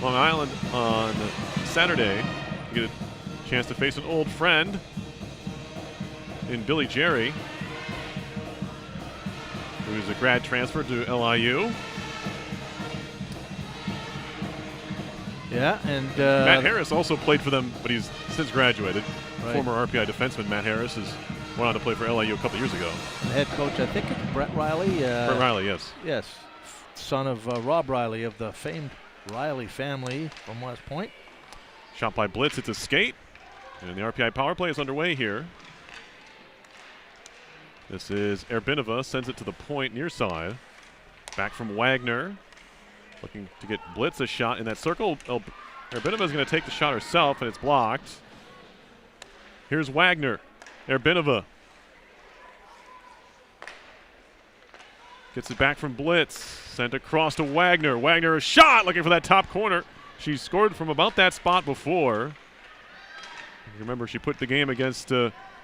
Long Island on Saturday. You get a chance to face an old friend in Billy Jerry, who's a grad transfer to LIU. Yeah, and Matt Harris also played for them, but he's since graduated. Right. Former RPI defenseman Matt Harris went on to play for LIU a couple years ago. The head coach, I think it's Brett Riley. Brett Riley, yes. Yes, son of Rob Riley of the famed Riley family from West Point. Shot by Blitz, it's a skate. And the RPI power play is underway here. This is Erbinova, sends it to the point near side. Back from Wagner. Looking to get Blitz a shot in that circle. Erbinova is going to take the shot herself, and it's blocked. Here's Wagner. Erbinova gets it back from Blitz. Sent across to Wagner. Wagner a shot, looking for that top corner. She scored from about that spot before. Remember, she put the game against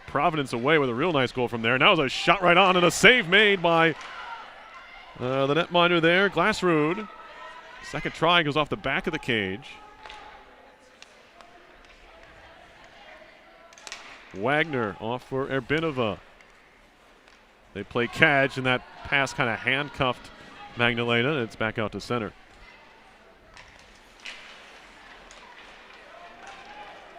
Providence away with a real nice goal from there. Now it was a shot right on and a save made by the netminder there, Glassrud. Second try goes off the back of the cage. Wagner off for Erbinova. They play catch, and that pass kind of handcuffed Magdalena, and it's back out to center.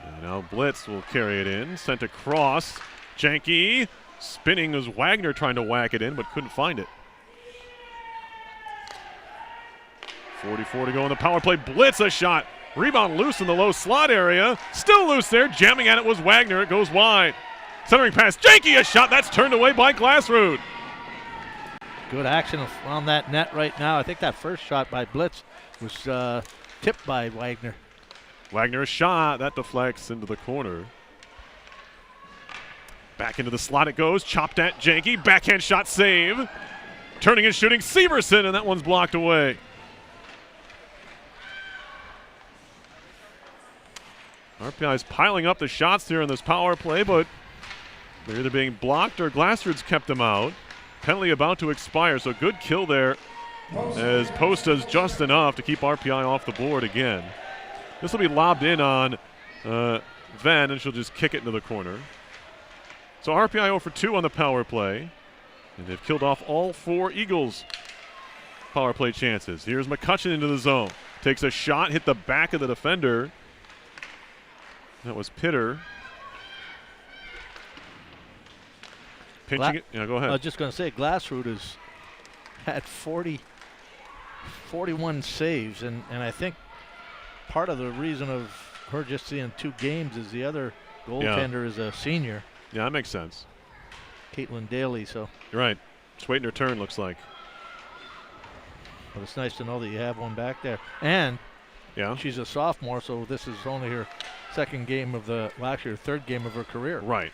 And now Blitz will carry it in. Sent across. Janke spinning as Wagner trying to whack it in, but couldn't find it. 44 to go in the power play. Blitz a shot. Rebound loose in the low slot area. Still loose there. Jamming at it was Wagner. It goes wide. Centering pass. Janke a shot. That's turned away by Glassrud. Good action on that net right now. I think that first shot by Blitz was tipped by Wagner. Wagner a shot. That deflects into the corner. Back into the slot it goes. Chopped at Janke. Backhand shot save. Turning and shooting Severson, and that one's blocked away. RPI is piling up the shots here in this power play, but they're either being blocked or Glassrud's kept them out. Penalty about to expire, so good kill there as Post does just enough to keep RPI off the board again. This will be lobbed in on Venn, and she'll just kick it into the corner. So RPI 0 for 2 on the power play, and they've killed off all 4 Eagles power play chances. Here's McCutcheon into the zone. Takes a shot, hit the back of the defender. That was Pitter. Pinching it. Yeah, go ahead. I was just going to say, Glassrud has had 41 saves, and I think part of the reason of her just seeing 2 games is the other goaltender is a senior. Yeah, that makes sense. Caitlin Daly, so. You're right. Just waiting her turn, looks like. But it's nice to know that you have one back there. And yeah, she's a sophomore, so this is only her second game of the, well, actually her third game of her career. Right.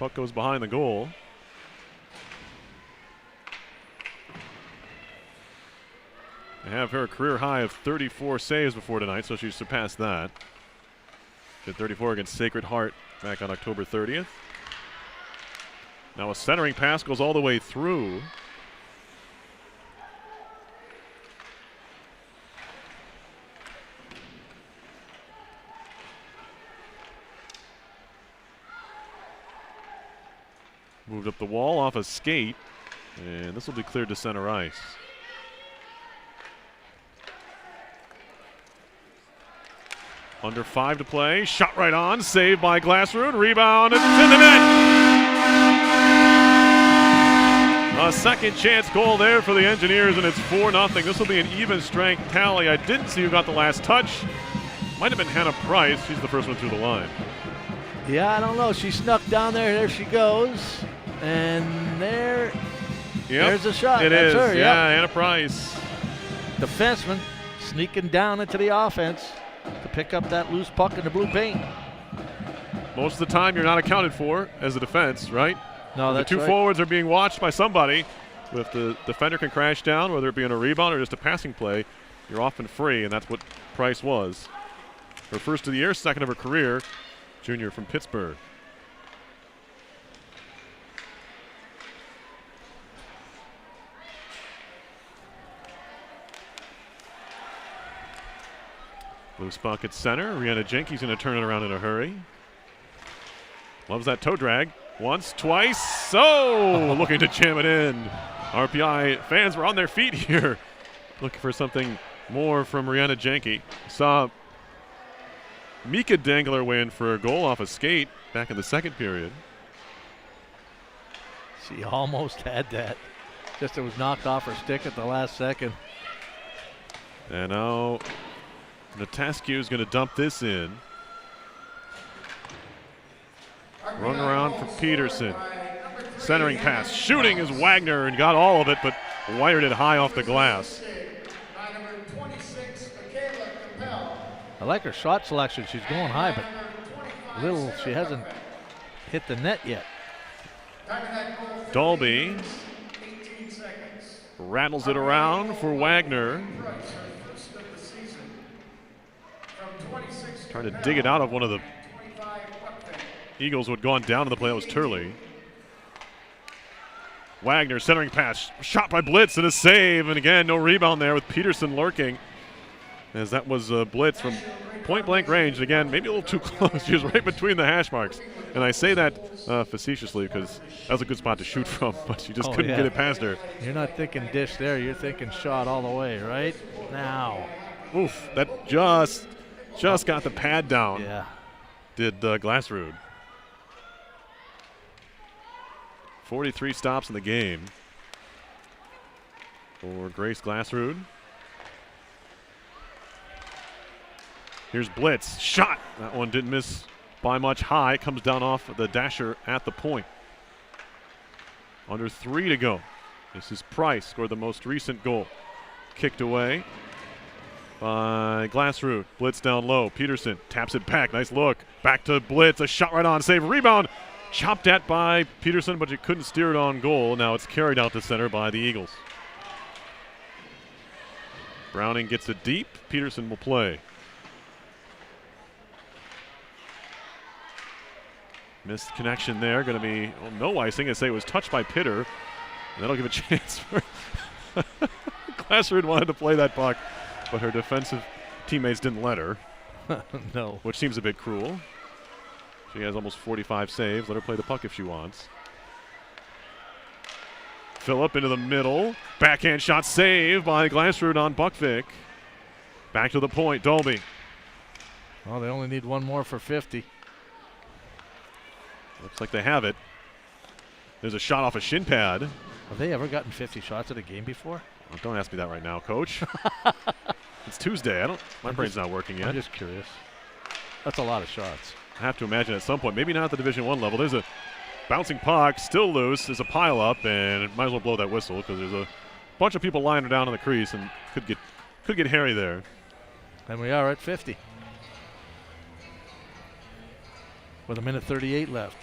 Puck goes behind the goal. They have her career high of 34 saves before tonight, so she surpassed that. Did 34 against Sacred Heart back on October 30th. Now a centering pass goes all the way through. Moved up the wall off a skate, and this will be cleared to center ice. Under 5 to play. Shot right on. Saved by Glassrud. Rebound. It's in the net. A second chance goal there for the Engineers, and it's 4-0. This will be an even strength tally. I didn't see who got the last touch. Might have been Hannah Price. She's the first one through the line. Yeah, I don't know. She snuck down there. There she goes. And there's a shot. That's is. Her, yeah, yep. Hannah Price. Defenseman sneaking down into the offense to pick up that loose puck in the blue paint. Most of the time, you're not accounted for as a defense, right? No, the that's two right. forwards are being watched by somebody. But if the defender can crash down, whether it be on a rebound or just a passing play, you're often free, and that's what Price was. Her first of the year, second of her career, junior from Pittsburgh. Loose puck at center. Rihanna Jenkins going to turn it around in a hurry. Loves that toe drag. Once, twice. Oh, looking to jam it in. RPI fans were on their feet here, looking for something more from Rihanna Jenkins. Saw Mika dangle her way in for a goal off a skate back in the second period. She almost had that. Just it was knocked off her stick at the last second. And now Natascu is going to dump this in. Run around for Peterson. Centering pass. Shooting is Wagner and got all of it, but wired it high off the glass. I like her shot selection. She's going high, but she hasn't hit the net yet. Dolby rattles it around for Wagner. Trying to dig it out of one of the Eagles who had gone down to the play. That was Turley. Wagner centering pass. Shot by Blitz and a save. And again, no rebound there with Peterson lurking. As that was Blitz from point-blank range. And again, maybe a little too close. She was right between the hash marks. And I say that facetiously because that was a good spot to shoot from, but she just couldn't get it past her. You're not thinking dish there. You're thinking shot all the way, right? Now. Oof, that just got the pad down. Yeah. Did Glassrud. 43 stops in the game for Grace Glassrud. Here's Blitz. Shot. That one didn't miss by much high. Comes down off the dasher at the point. Under 3 to go. This is Price. Scored the most recent goal. Kicked away by Glassrud. Blitz down low. Peterson taps it back. Nice look. Back to Blitz. A shot right on. Save. Rebound. Chopped at by Peterson, but you couldn't steer it on goal. Now it's carried out to center by the Eagles. Browning gets it deep. Peterson will play. Missed connection there. Going to be no icing. I say it was touched by Pitter. And that'll give a chance for Glassrud wanted to play that puck, but her defensive teammates didn't let her. No. Which seems a bit cruel. She has almost 45 saves. Let her play the puck if she wants. Phillip into the middle. Backhand shot save by Glassrud on Buckvick. Back to the point. Dolby. Well, they only need one more for 50. Looks like they have it. There's a shot off a shin pad. Have they ever gotten 50 shots at a game before? Oh, don't ask me that right now, Coach. It's Tuesday. My brain's not working yet. I'm just curious. That's a lot of shots. I have to imagine at some point, maybe not at the Division I level. There's a bouncing puck, still loose. There's a pile up, and might as well blow that whistle because there's a bunch of people lying down in the crease and could get hairy there. And we are at 50. With 1:38 left.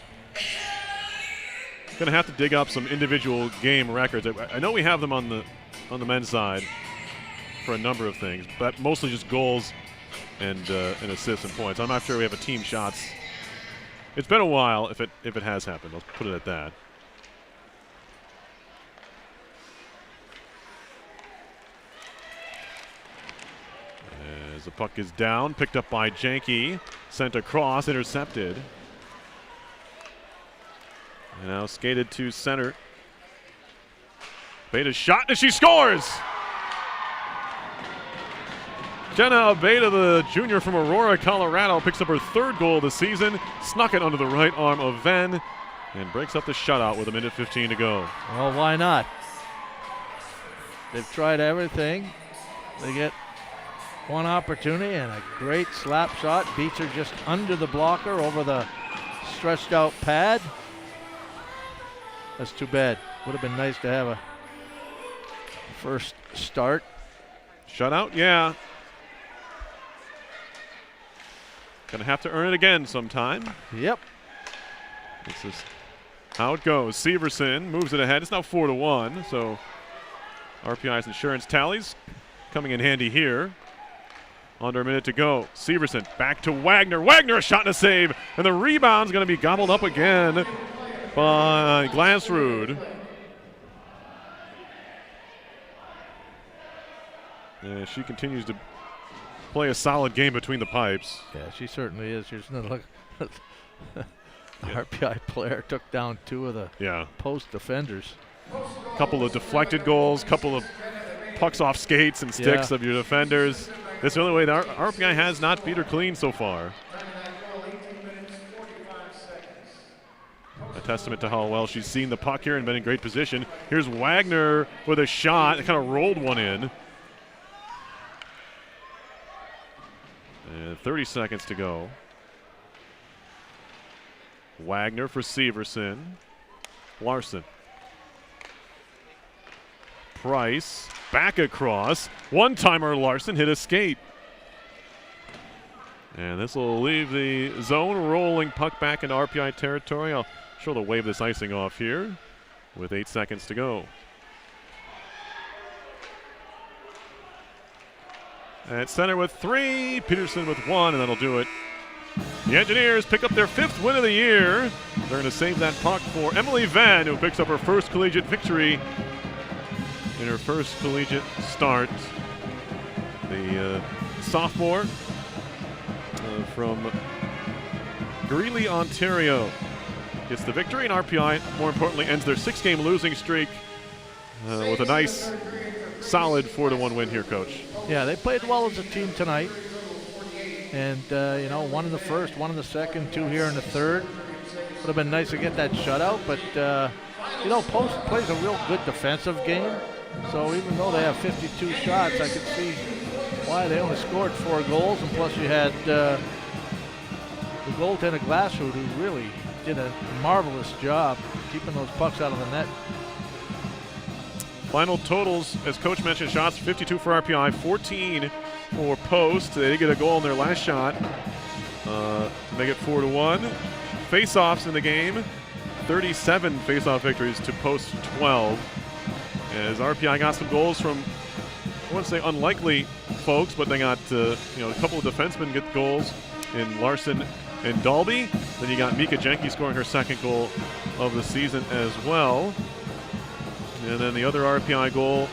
Going to have to dig up some individual game records. I know we have them on the men's side for a number of things, but mostly just goals and assists and points. I'm not sure we have a team shots. It's been a while if it has happened. Let's put it at that. As the puck is down, picked up by Janke, sent across, intercepted. And now skated to center. Beta's shot, and she scores! Jenna Abeta, the junior from Aurora, Colorado, picks up her 3rd goal of the season, snuck it under the right arm of Venn, and breaks up the shutout with 1:15 to go. Well, why not? They've tried everything. They get one opportunity and a great slap shot. Beats her just under the blocker over the stretched out pad. That's too bad. Would have been nice to have a first start. Shutout? Yeah. Gonna have to earn it again sometime. Yep. This is how it goes. Severson moves it ahead. It's now 4-1, so RPI's insurance tallies coming in handy here. Under a minute to go. Severson back to Wagner. Wagner, a shot and a save, and the rebound's going to be gobbled up again by Glassrud. Yeah, she continues to play a solid game between the pipes. Yeah, she certainly is. She's look. The RPI player took down 2 of the post defenders. Couple of deflected goals, couple of pucks off skates and sticks of your defenders. That's the only way the RPI has not beat her clean so far. A testament to how well she's seen the puck here and been in great position. Here's Wagner with a shot. It kind of rolled one in. And 30 seconds to go. Wagner for Severson. Larson. Price back across. One-timer Larson hit a skate. And this will leave the zone rolling puck back into RPI territory. I'll sure they'll wave this icing off here with 8 seconds to go. At center with 3, Peterson with 1, and that'll do it. The Engineers pick up their 5th win of the year. They're going to save that puck for Emily Venn, who picks up her first collegiate victory in her first collegiate start. The sophomore from Greeley, Ontario gets the victory, and RPI, more importantly, ends their 6-game losing streak with a nice, solid 4-1 win here, Coach. Yeah, they played well as a team tonight. And, you know, 1 in the first, 1 in the second, 2 here in the third. Would have been nice to get that shutout, but, you know, Post plays a real good defensive game. So even though they have 52 shots, I could see why they only scored 4 goals. And plus you had the goaltender Glasswood, who really did a marvelous job keeping those pucks out of the net. Final totals, as Coach mentioned, shots 52 for RPI, 14 for Post. They did get a goal in their last shot to make it 4-1. Face-offs in the game, 37 face-off victories to Post 12. As RPI got some goals from, I wouldn't say unlikely folks, but they got a couple of defensemen get goals in Larson and Dalby. Then you got Mika Jenke scoring her 2nd goal of the season as well. And then the other RPI goal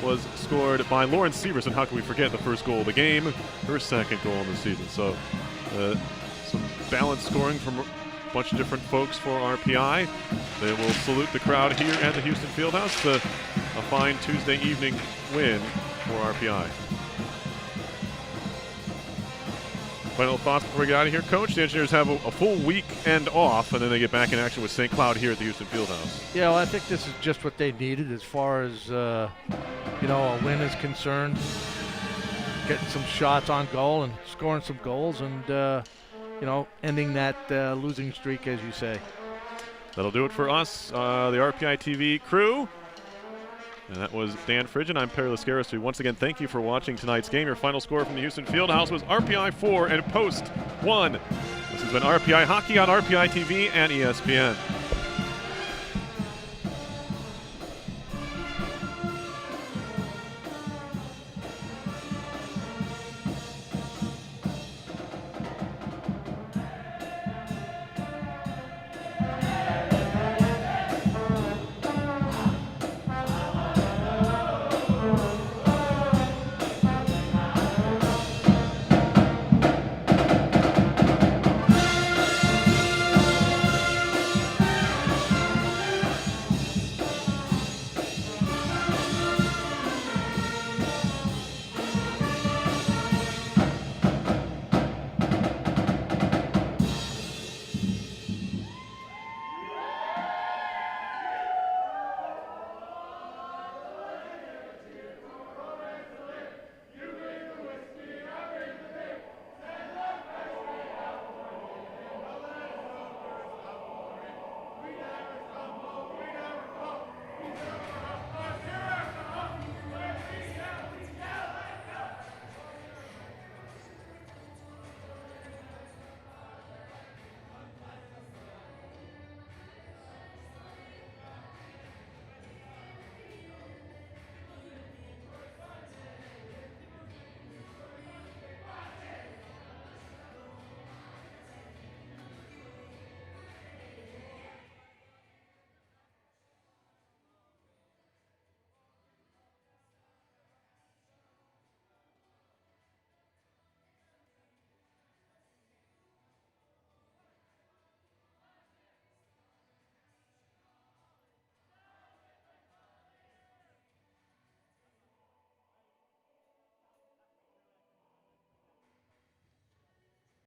was scored by Lauren Severson. How can we forget the first goal of the game? Her 2nd goal of the season. So some balanced scoring from a bunch of different folks for RPI. They will salute the crowd here at the Houston Fieldhouse to a fine Tuesday evening win for RPI. Final thoughts before we get out of here, Coach? The Engineers have a full weekend off, and then they get back in action with St. Cloud here at the Houston Fieldhouse. Yeah, well, I think this is just what they needed as far as, a win is concerned. Getting some shots on goal and scoring some goals and, ending that losing streak, as you say. That'll do it for us, the RPI TV crew. And that was Dan Fridgen. I'm Perry Lascaris. We once again thank you for watching tonight's game. Your final score from the Houston Fieldhouse was RPI 4 and Post 1. This has been RPI Hockey on RPI TV and ESPN.